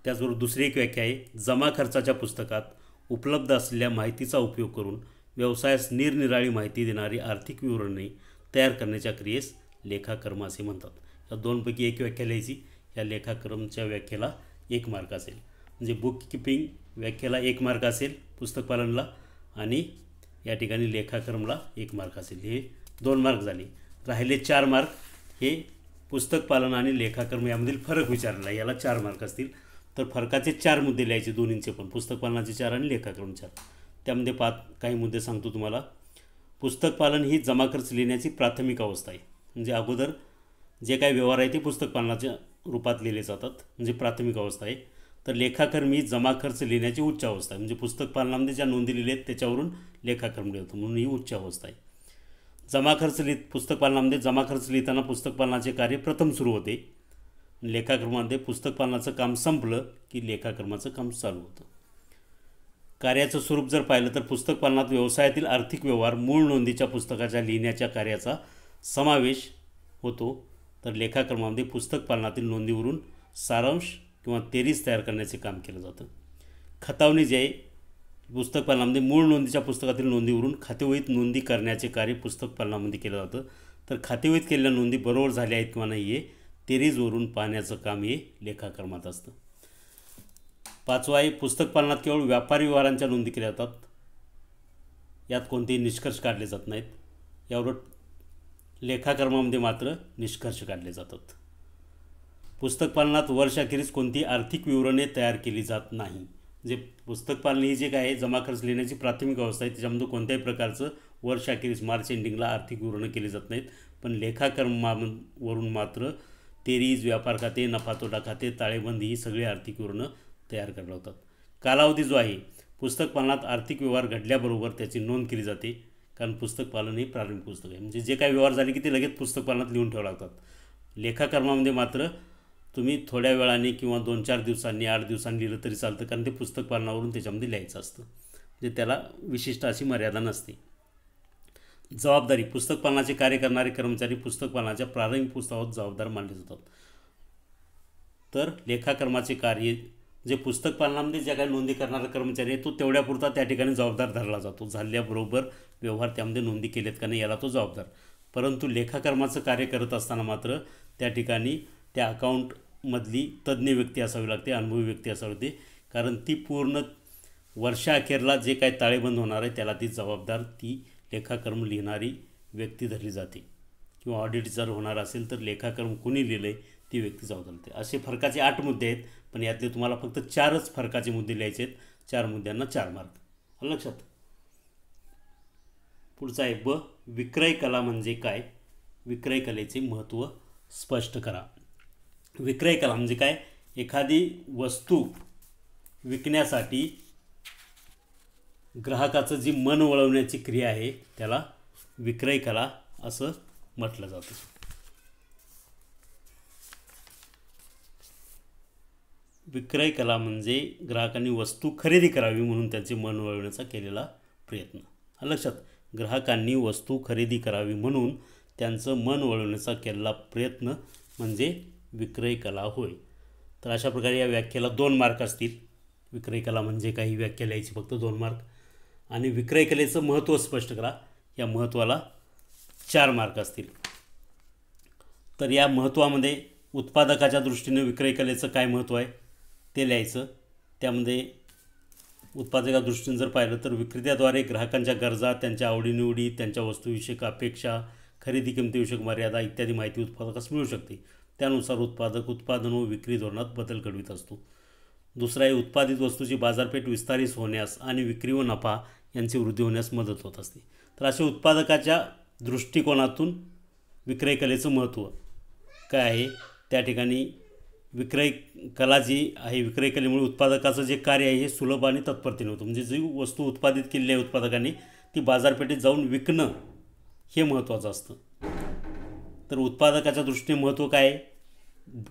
त्याचबरोबर दुसरी एक व्याख्या आहे जमा खर्चाच्या पुस्तकात उपलब्ध असलेल्या माहितीचा उपयोग करून व्यवसायास निरनिराळी माहिती देणारी आर्थिक विवरणे तयार करण्याच्या क्रियेस लेखाकर्म असे म्हणतात. या दोनपैकी एक व्याख्या लिहायची. या लेखाकर्मच्या व्याख्येला 1 मार्क असेल. म्हणजे बुक किपिंग व्याख्येला 1 मार्क असेल पुस्तक पालनला, आणि या ठिकाणी लेखाकर्मला 1 मार्क असेल. हे 2 मार्क झाले. राहिले 4 मार्क. हे पुस्तक पालन आणि लेखाकर्म यामधील फरक विचारला, याला 4 मार्क असतील. तर फरकाचे 4 मुद्दे लिहायचे दोन्हींचे पण, पुस्तक पालनाचे 4 आणि लेखाकर्म 4. त्यामध्ये काही मुद्दे सांगतो तुम्हाला. पुस्तक पालन ही जमा खर्च लिहिण्याची प्राथमिक अवस्था आहे. म्हणजे अगोदर जे काही व्यवहार आहे ते पुस्तक पालनाच्या रूपात लिहिले जातात, म्हणजे प्राथमिक अवस्था आहे. तर लेखाकर्म ही जमा खर्च लिहिण्याची उच्च अवस्था आहे. म्हणजे पुस्तक पालनामध्ये ज्या नोंदी लिहिल्या आहेत त्याच्यावरून लेखाकर्म लिहितो, म्हणून ही उच्च अवस्था आहे. जमा खर्च पुस्तक पालनामध्ये जमा खर्च लिहिताना पुस्तक पालनाचे कार्य प्रथम सुरू होते. लेखाकर्मामध्ये पुस्तक पालनाचं काम संपलं की लेखाकर्माचं काम चालू होतं. कार्याचं स्वरूप जर पाहिलं तर पुस्तक पालनात व्यवसायातील आर्थिक व्यवहार मूळ नोंदीच्या पुस्तकाच्या लिहिण्याच्या कार्याचा समावेश होतो. तर लेखाकर्मामध्ये पुस्तक पालनातील नोंदीवरून सारांश किंवा तेरीस तयार करण्याचे काम केलं जातं. खतावणी जे आहे पुस्तक पालनामध्ये मूळ नोंदीच्या पुस्तकातील नोंदीवरून खातेवहीत नोंदी करण्याचे कार्य पुस्तक पालनामध्ये केलं जातं. तर खातेवहीत केलेल्या नोंदी बरोबर झाल्या आहेत किंवा नाही हे तेरीजवरून पाहण्याचं काम हे लेखाकर्मात असतं. 5वा आहे पुस्तक पालनात केवळ व्यापारी व्यवहारांच्या नोंदी केल्या जातात, यात कोणतेही निष्कर्ष काढले जात नाहीत. यावर लेखाकर्मामध्ये मात्र निष्कर्ष काढले जातात. पुस्तक पालनात वर्षाखेरीस कोणती आर्थिक विवरणे तयार केली जात नाही. जे पुस्तक पालन ही जे काय आहे जमा खर्च लिहिण्याची प्राथमिक अवस्था आहे, त्याच्यामध्ये कोणत्याही प्रकारचं वर्षाखेरीस मार्च एंडिंगला आर्थिक विवरणं केली जात नाहीत. पण लेखाकर्मावरून मात्र तेरीज, व्यापार खाते, नफा तोटा खाते, ताळेबंदी ही सगळी आर्थिक विवरणं तयार करायला होतात. कालावधी जो आहे, पुस्तक पालनात आर्थिक व्यवहार घडल्याबरोबर त्याची नोंद केली जाते, कारण पुस्तक पालन हे प्रारंभिक पुस्तक आहे. म्हणजे जे काही व्यवहार झाले की ते लगेच पुस्तक पालनात लिहून ठेवावं लागतात. लेखाकर्मामध्ये मात्र तुम्ही थोड्या वेळाने किंवा 2-4 दिवसांनी, 8 दिवसांनी लिहिलं तरी चालतं, कारण ते पुस्तक पालनावरून त्याच्यामध्ये लिहायचं असतं. म्हणजे त्याला विशिष्ट अशी मर्यादा नसते. जबाबदारी, पुस्तक पालनाचे कार्य करणारे कर्मचारी पुस्तक पालनाच्या प्रारंभिक पुस्तकावर जबाबदार मानले जातात. तर लेखाकर्माचे कार्य जे पुस्तक पालनामध्ये ज्या काही नोंदी करणारा कर्मचारी आहे तो तेवढ्यापुरता त्या ठिकाणी जबाबदार धरला जातो. झाल्याबरोबर व्यवहार त्यामध्ये नोंदी केलेत का नाही याला तो जबाबदार. परंतु लेखाकर्माचं कार्य करत असताना मात्र त्या ठिकाणी त्या अकाउंटमधली तज्ज्ञ व्यक्ती असावी लागते, अनुभवी व्यक्ती असावी लागते, कारण ती पूर्ण वर्षाअखेरला जे काही ताळेबंद होणार आहे त्याला ती जबाबदार, ती लेखाकर्म लिहिणारी व्यक्ती धरली जाते. किंवा ऑडिट जर होणार असेल तर लेखाकर्म कुणी लिहिलं आहे ती व्यक्ती जबाबदार होते. असे फरकाचे 8 मुद्दे आहेत, पण यातले तुम्हाला फक्त 4च फरकाचे मुद्दे लिहायचे आहेत. 4 मुद्द्यांना 4 मार्क. आलं लक्षात. पुढचा आहे ब, विक्रय कला म्हणजे काय? विक्रय कलेचे महत्त्व स्पष्ट करा. विक्रय कला म्हणजे काय? एखादी वस्तू विकण्यासाठी ग्राहकाचं जी मन वळवण्याची क्रिया आहे त्याला विक्रय कला असं म्हटलं जातं. विक्रय कला म्हणजे ग्राहकांनी वस्तू खरेदी करावी म्हणून त्यांचे मन वळवण्याचा केलेला प्रयत्न. लक्षात, ग्राहकांनी वस्तू खरेदी करावी म्हणून त्यांचं मन वळवण्याचा केलेला प्रयत्न म्हणजे विक्रय कला होय. तर अशा प्रकारे या व्याख्येला 2 मार्क असतील. विक्रय कला म्हणजे काही व्याख्या लिहायची फक्त 2 मार्क. आणि विक्रय कलेचं महत्त्व स्पष्ट करा, या महत्त्वाला 4 मार्क असतील. तर या महत्त्वामध्ये उत्पादकाच्या दृष्टीने विक्रय कलेचं काय महत्त्व आहे ते लिहायचं. त्यामध्ये उत्पादकाच्या दृष्टीने जर पाहिलं तर विक्रेत्याद्वारे ग्राहकांच्या गरजा, त्यांच्या आवडीनिवडी, त्यांच्या वस्तूविषयक अपेक्षा, खरेदी किमतीविषयक मर्यादा इत्यादी माहिती उत्पादकास मिळू शकते. त्यानुसार उत्पादक उत्पादन व विक्री धोरणात बदल घडवीत असतो. दुसरा आहे उत्पादित वस्तूची बाजारपेठ विस्तारित होण्यास आणि विक्री व नफा यांची वृद्धी होण्यास मदत होत असते. तर असे उत्पादकाच्या दृष्टिकोनातून विक्रय कलेचं महत्त्व काय आहे, त्या ठिकाणी विक्रय कला जी आहे, विक्रय कलेमुळे उत्पादकाचं जे कार्य आहे हे सुलभ आणि तत्परतेने होतं. म्हणजे जी वस्तू उत्पादित केलेली आहे उत्पादकांनी ती बाजारपेठेत जाऊन विकणं हे महत्त्वाचं असतं. तर उत्पादकाच्या दृष्टीने महत्त्व काय आहे.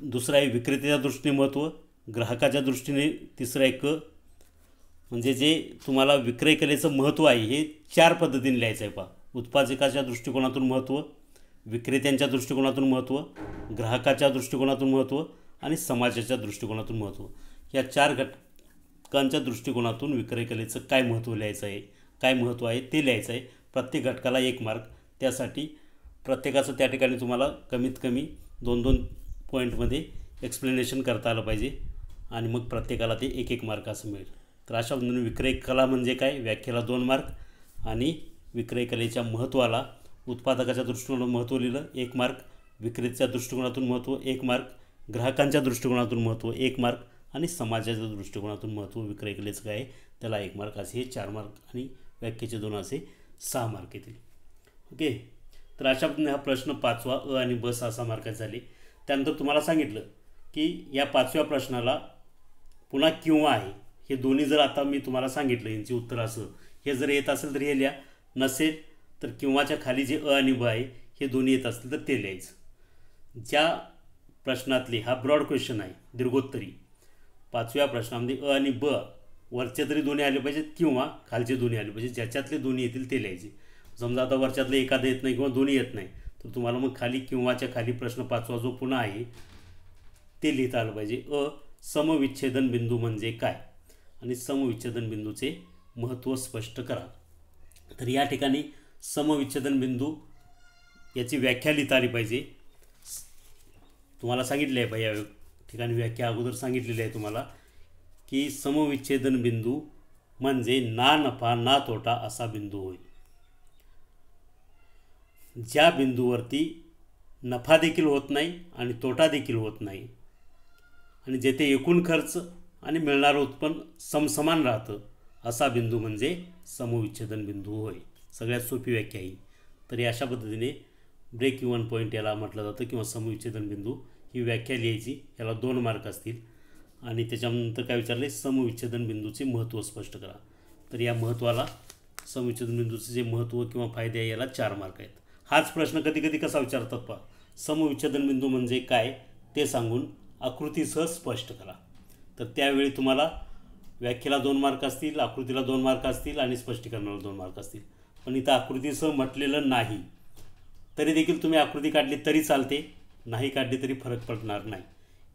दुसरं आहे विक्रेत्याच्या दृष्टीने महत्त्व, ग्राहकाच्या दृष्टीने तिसरं आहे क. म्हणजे जे तुम्हाला विक्रय कलेचं महत्त्व आहे हे 4 पद्धतीने लिहायचं आहे. पहा, उत्पादकाच्या दृष्टिकोनातून महत्त्व, विक्रेत्यांच्या दृष्टिकोनातून महत्त्व, ग्राहकाच्या दृष्टिकोनातून महत्त्व आणि समाजाच्या दृष्टिकोनातून महत्त्व. या 4 घटकांच्या दृष्टिकोनातून विक्रय कलेचं काय महत्त्व लिहायचं आहे, काय महत्त्व आहे ते लिहायचं आहे. प्रत्येक घटकाला 1 मार्क. त्यासाठी प्रत्येकाचं त्या ठिकाणी तुम्हाला कमीत कमी 2-2 पॉईंटमध्ये एक्सप्लेनेशन करता आलं पाहिजे आणि मग प्रत्येकाला ते 1-1 मार्क असं मिळेल. तर अशा पद्धतीने विक्रय कला म्हणजे काय, व्याख्येला 2 मार्क आणि विक्रय कलेच्या महत्त्वाला उत्पादकाच्या दृष्टिकोनातून महत्त्व लिहिलं 1 मार्क, विक्रेत्याच्या दृष्टिकोनातून महत्त्व 1 मार्क, ग्राहकांच्या दृष्टिकोनातून महत्त्व 1 मार्क आणि समाजाच्या दृष्टिकोनातून महत्त्व विक्रय कलेचं काय त्याला 1 मार्क. असे हे 4 मार्क आणि व्याख्येचे 2 असे 6 मार्क येतील. ओके. तर अशा पद्धतीने हा प्रश्न 5वा अ आणि ब 6 मार्काचे झाले. त्यानंतर तुम्हाला सांगितलं की या 5व्या प्रश्नाला पुन्हा किंवा आहे हे दोन्ही जर आता मी तुम्हाला सांगितलं यांची उत्तर असं हे जर येत असेल तर हे लिहा, नसेल तर किंवाच्या खाली जे अ आणि ब आहे हे दोन्ही येत असतील तर ते लिहायचं. ज्या प्रश्नातले हा ब्रॉड क्वेश्चन आहे दीर्घोत्तरी, 5व्या प्रश्नामध्ये अ आणि ब वरचे तरी दोन्ही आले पाहिजेत किंवा खालचे दोन्ही आले पाहिजे. ज्याच्यातले दोन्ही येतील ते लिहायचे. समजा आता वरच्यातलं एखादं येत नाही किंवा दोन्ही येत नाही तर तुम्हाला मग खाली किंवाच्या खाली प्रश्न 5वा जो पुन्हा आहे ते लिहिता आलं पाहिजे. अ, समविच्छेदन बिंदू म्हणजे काय आणि समविच्छेदन बिंदूचे महत्त्व स्पष्ट करा. तर या ठिकाणी समविच्छेदन बिंदू याची व्याख्या लिहिता आली पाहिजे. तुम्हाला सांगितले आहे या ठिकाणी व्याख्या अगोदर सांगितलेली आहे तुम्हाला की समविच्छेदन बिंदू म्हणजे ना नफा ना तोटा असा बिंदू होय. ज्या बिंदूवरती नफा देखील होत नाही आणि तोटा देखील होत नाही आणि जेथे एकूण खर्च आणि मिळणारं उत्पन्न समसमान राहतं असा बिंदू म्हणजे समविच्छेदन बिंदू होय. सगळ्यात सोपी व्याख्या ही. तर अशा पद्धतीने ब्रेक इव्हन पॉईंट याला म्हटलं जातं किंवा समविच्छेदन बिंदू ही व्याख्या लिहायची. याला 2 मार्क असतील. आणि त्याच्यानंतर काय विचारले, समविच्छेदन बिंदूचे महत्त्व स्पष्ट करा. तर या महत्त्वाला समविच्छेदन बिंदूचे जे महत्त्व किंवा फायदे आहे याला 4 मार्क आहेत. हाच प्रश्न कधी कधी कसा विचारतात पहा, समविच्छेदन बिंदू म्हणजे काय ते सांगून आकृतीसह स्पष्ट करा. तर त्यावेळी तुम्हाला व्याख्येला 2 मार्क असतील, आकृतीला 2 मार्क असतील आणि स्पष्टीकरणाला 2 मार्क असतील. पण इथं आकृतीसह म्हटलेलं नाही तरी देखील तुम्ही आकृती काढली तरी चालते, नाही काढली तरी फरक पडणार नाही.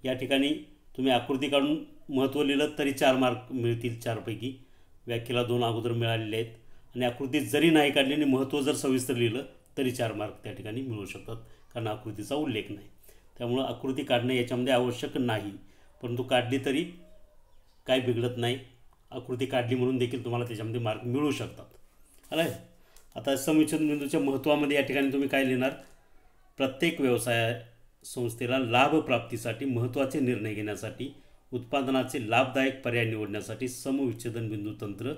या ठिकाणी तुम्ही आकृती काढून महत्त्व लिहिलं तरी 4 मार्क मिळतील. 4पैकी व्याख्येला 2 अगोदर मिळालेले आहेत आणि आकृतीत जरी नाही काढली आणि महत्त्व जर सविस्तर लिहिलं तरी 4 मार्क त्या ठिकाणी मिळू शकतात, कारण आकृतीचा उल्लेख नाही. त्यामुळं आकृती काढणं याच्यामध्ये आवश्यक नाही, परंतु काढली तरी काय बिघडत नाही. आकृती काढली म्हणून देखील तुम्हाला त्याच्यामध्ये मार्क मिळू शकतात. आलं. आता समविच्छेदन बिंदूच्या महत्त्वामध्ये या ठिकाणी तुम्ही काय लिहिणार, प्रत्येक व्यवसाय संस्थेला लाभप्राप्तीसाठी महत्त्वाचे निर्णय घेण्यासाठी उत्पादनाचे लाभदायक पर्याय निवडण्यासाठी समविच्छेदन बिंदू तंत्र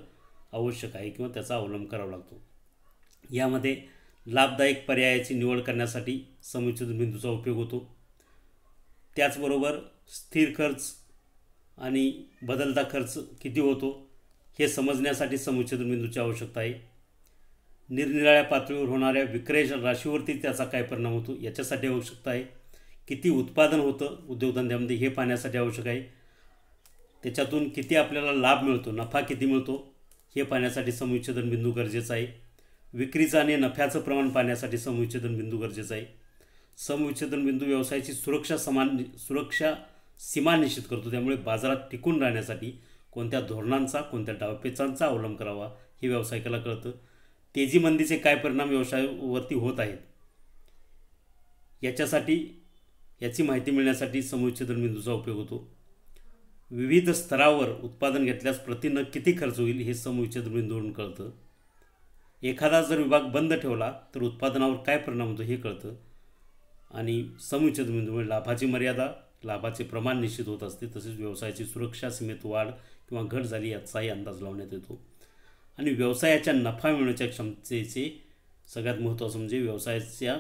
आवश्यक आहे किंवा त्याचा अवलंब करावा लागतो. यामध्ये लाभदायक पर्यायाची निवड करण्यासाठी समविच्छेदन बिंदूचा उपयोग होतो. त्याचबरोबर स्थिर खर्च आणि बदलता खर्च किती होतो हे समजण्यासाठी समविच्छेदन बिंदूची आवश्यकता आहे. निरनिराळ्या पातळीवर होणाऱ्या विक्रय राशीवरती त्याचा काय परिणाम होतो याच्यासाठी आवश्यकता आहे. किती उत्पादन होतं उद्योगधंद्यामध्ये हे पाहण्यासाठी आवश्यक आहे. त्याच्यातून किती आपल्याला लाभ मिळतो, नफा किती मिळतो हे पाहण्यासाठी समविच्छेदन बिंदू गरजेचा आहे. विक्रीचं आणि नफ्याचं प्रमाण पाहण्यासाठी समविच्छेदन बिंदू गरजेचा आहे. समविच्छेदन बिंदू व्यवसायाची सुरक्षा सीमा निश्चित करतो. त्यामुळे बाजारात टिकून राहण्यासाठी कोणत्या धोरणांचा, कोणत्या डावपेचांचा अवलंब करावा हे व्यावसायिकाला कळतं. तेजी मंदीचे काय परिणाम व्यवसायावरती होत आहेत याची माहिती मिळण्यासाठी समविच्छेदन बिंदूचा उपयोग होतो. विविध स्तरावर उत्पादन घेतल्यास प्रतिनग किती खर्च होईल हे समविच्छेदन बिंदूवरून कळतं. एखादा जर विभाग बंद ठेवला तर उत्पादनावर काय परिणाम होतो हे कळतं. आणि समविच्छेदन बिंदूमुळे लाभाची मर्यादा, लाभाचे प्रमाण निश्चित होत असते. तसेच व्यवसायाची सुरक्षा सीमेत वाढ किंवा घट झाली याचाही अंदाज लावण्यात येतो. आणि व्यवसायाच्या नफा मिळवण्याच्या क्षमतेचे सगळ्यात महत्त्वाचं म्हणजे व्यवसायाच्या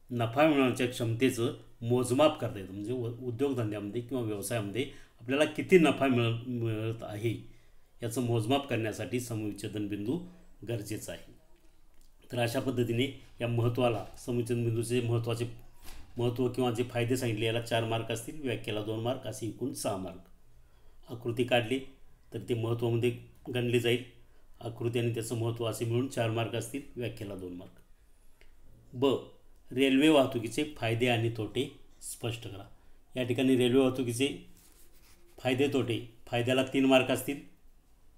नफा मिळवण्याच्या क्षमतेचं मोजमाप करता येतं. म्हणजे उद्योगधंद्यामध्ये किंवा व्यवसायामध्ये आपल्याला किती नफा मिळत आहे याचं मोजमाप करण्यासाठी समविच्छेदन बिंदू गरजेचा आहे. तर अशा पद्धतीने या महत्त्वाला समविच्छेदन बिंदूचे महत्त्व किंवा जे फायदे सांगितले याला 4 मार्क असतील, व्याख्येला 2 मार्क, असे एकूण 6 मार्क. आकृती काढली तर ते महत्त्वामध्ये गणले जाईल. आकृती आणि त्याचं महत्त्व असे मिळून 4 मार्क असतील, व्याख्येला 2 मार्क. ब. रेल्वे वाहतुकीचे फायदे आणि तोटे स्पष्ट करा. या ठिकाणी रेल्वे वाहतुकीचे फायदे तोटे, फायद्याला 3 मार्क असतील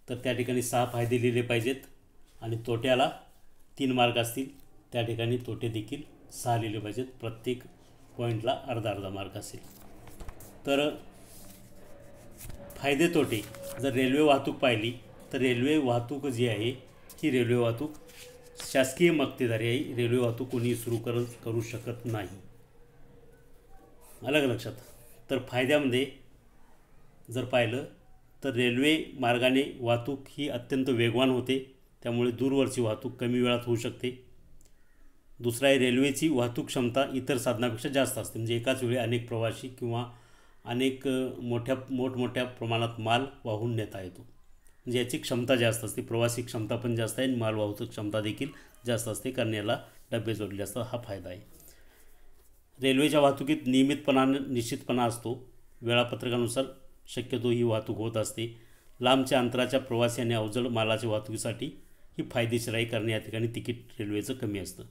तर त्या ठिकाणी 6 फायदे लिहिले पाहिजेत. आणि तोट्याला 3 मार्क असतील, त्या ठिकाणी तोटे देखील 6 लिहिले पाहिजेत. प्रत्येक पॉईंटला अर्धा मार्क असेल. तर फायदे तोटे जर रेल्वे वाहतूक पाहिली तर रेल्वे वाहतूक जी आहे ही रेल्वे वाहतूक शासकीय मक्तेदारी आहे. रेल्वे वाहतूक कोणी सुरू करू शकत नाही. अलग लक्षात. तर फायद्यामध्ये जर पाहिलं तर रेल्वे मार्गाने वाहतूक ही अत्यंत वेगवान होते. त्यामुळे दूरवरची वाहतूक कमी वेळात होऊ शकते. दुसरा आहे रेल्वेची वाहतूक क्षमता इतर साधनापेक्षा जास्त असते. म्हणजे एकाच वेळी अनेक प्रवासी किंवा अनेक मोठमोठ्या प्रमाणात माल वाहून नेता येतो. म्हणजे याची क्षमता जास्त असते. प्रवासी क्षमता पण जास्त आहे आणि माल वाहतूक क्षमता देखील जास्त असते, कारण याला डबे जोडले असतात. हा फायदा आहे. रेल्वेच्या वाहतुकीत निश्चितपणा असतो. वेळापत्रकानुसार शक्यतो ही वाहतूक होत असते. लांबच्या अंतराच्या प्रवासी आणि अवजड मालाच्या वाहतुकीसाठी ही फायदेशीर आहे, कारण या ठिकाणी तिकीट रेल्वेचं कमी असतं.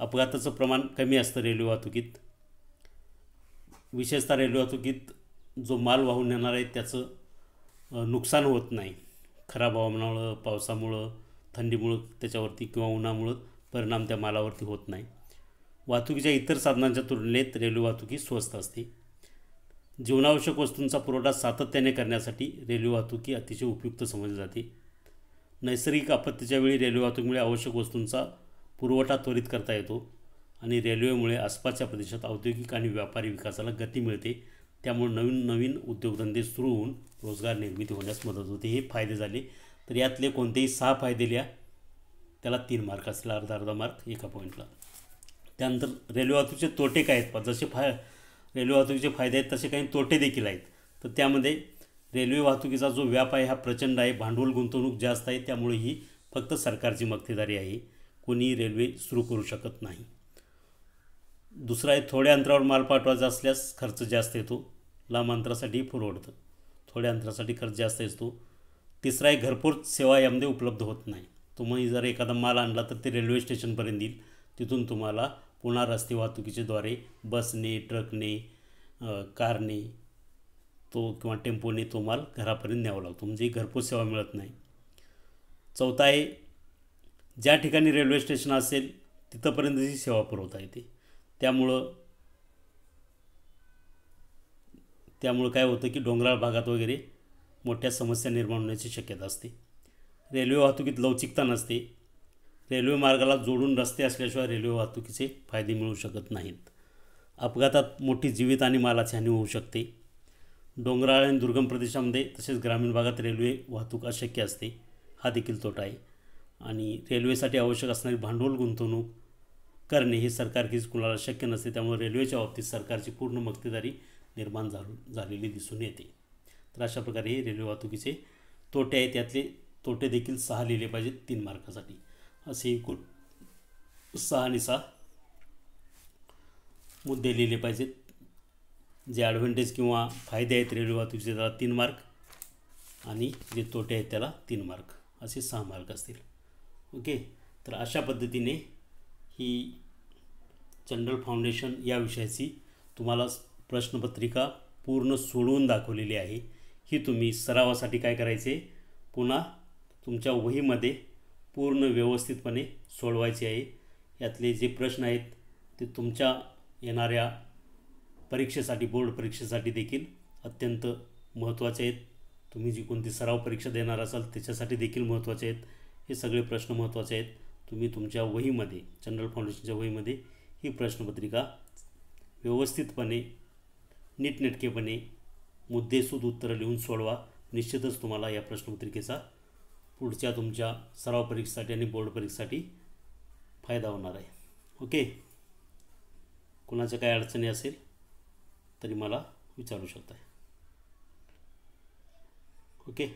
अपघाताचं प्रमाण कमी असतं रेल्वे वाहतुकीत. विशेषतः रेल्वे वाहतुकीत जो माल वाहून नेणार आहे त्याचं नुकसान होत नाही. खराब हवामानामुळं, पावसामुळं, थंडीमुळं त्याच्यावरती किंवा उन्हामुळं परिणाम त्या मालावरती होत नाही. वाहतुकीच्या इतर साधनांच्या तुलनेत रेल्वे वाहतूक ही स्वस्त असते. जीवनावश्यक वस्तूंचा पुरवठा सातत्याने करण्यासाठी रेल्वे वाहतूक ही अतिशय उपयुक्त समजली जाते. नैसर्गिक आपत्तीच्या वेळी रेल्वे वाहतुकीमुळे आवश्यक वस्तूंचा पुरवठा त्वरित करता येतो आणि रेल्वेमुळे आसपासच्या प्रदेशात औद्योगिक आणि व्यापारी विकासाला गती मिळते. त्यामुळे नवीन नवीन उद्योगधंदे सुरू होऊन रोजगार निर्मिती होण्यास मदत होते. हे फायदे झाले. तर यातले कोणतेही 6 फायदे लिहा, त्याला 3 मार्क असतील, अर्धा अर्धा मार्क एका पॉईंटला. त्यानंतर रेल्वे वाहतुकीचे तोटे काय आहेत? जसे रेल्वे वाहतुकीचे फायदे आहेत तसे काही तोटे देखील आहेत. तर त्यामध्ये रेल्वे वाहतुकीचा जो व्याप आहे हा प्रचंड आहे, भांडवल गुंतवणूक जास्त आहे, त्यामुळे ही फक्त सरकारची मक्तेदारी आहे, कोणी रेल्वे सुरू करू शकत नाही. दुसरा आहे, थोड्या अंतरावर माल पाठवायचा असल्यास खर्च जास्त येतो, लांब अंतरासाठी परवडतं, थोड्या अंतरासाठी खर्च जास्त येतो. तिसरा आहे, घरपोच सेवा यामध्ये उपलब्ध होत नाही. तुम्ही जर एखादा माल आणला तर ते रेल्वे स्टेशनपर्यंत येईल, तिथून तुम्हाला पुन्हा रस्ते वाहतुकीच्याद्वारे बसने, ट्रकने, कारने तो किंवा टेम्पोने तो माल घरापर्यंत न्यावा लागतो, म्हणजे घरपोच सेवा मिळत नाही. चौथा आहे, ज्या ठिकाणी रेल्वे स्टेशन असेल तिथंपर्यंत ही सेवा पुरवता येते. त्यामुळं काय होतं की डोंगराळ भागात वगैरे मोठ्या समस्या निर्माण होण्याची शक्यता असते. रेल्वे वाहतुकीत लवचिकता नसते. रेल्वे मार्गाला जोडून रस्ते असल्याशिवाय रेल्वे वाहतुकीचे फायदे मिळू शकत नाहीत. अपघातात मोठी जीवित आणि मालाची हानी होऊ शकते. डोंगराळ आणि दुर्गम प्रदेशामध्ये तसेच ग्रामीण भागात रेल्वे वाहतूक अशक्य असते, हा देखील तोटा आहे. आणि रेल्वेसाठी आवश्यक असणारी भांडवल गुंतवणूक करणे हे सरकारकीच कुणाला शक्य नसते. त्यामुळे रेल्वेच्या बाबतीत सरकारची पूर्ण मक्तेदारी निर्माण झालेली दिसून येते. तर अशा प्रकारे हे रेल्वे वाहतुकीचे तोटे आहेत. त्यातले तोटे देखील 6 लिहिले पाहिजेत 3 मार्कासाठी. असे एकूण 6 आणि 6 मुद्दे लिहिले पाहिजेत. जे ॲडव्हान्टेज किंवा फायदे आहेत रेल्वे वाहतुकीचे त्याला 3 मार्क आणि जे तोटे आहेत त्याला 3 मार्क, असे 6 मार्क असतील. ओके. तर अशा पद्धतीने ही जनरल फाउंडेशन या विषयाची तुम्हाला प्रश्नपत्रिका पूर्ण सोडवून दाखवलेली आहे. ही तुम्ही सरावासाठी काय करायचे, पुन्हा तुमच्या वहीमध्ये पूर्ण व्यवस्थितपणे सोडवायचे आहे. यातले जे प्रश्न आहेत ते तुमच्या येणाऱ्या परीक्षेसाठी, बोर्ड परीक्षेसाठी देखील अत्यंत महत्त्वाचे आहेत. तुम्ही जी कोणती सराव परीक्षा देणार असाल त्याच्यासाठी देखील महत्त्वाचे आहेत. हे सगळे प्रश्न महत्त्वाचे आहेत. तुम्ही तुमच्या वहीमध्ये, जनरल फाउंडेशनच्या वहीमध्ये ही प्रश्नपत्रिका व्यवस्थितपणे, नीटनेटकेपणे मुद्देसूद उत्तरं लिहून सोडवा. निश्चितच तुम्हाला या प्रश्नपत्रिकेचा पुढच्या तुमच्या सराव परीक्षेसाठी आणि बोर्ड परीक्षेसाठी फायदा होणार आहे. ओके. कुणाच्या काय अडचणी असेल तरी मला विचारू शकता. ओके.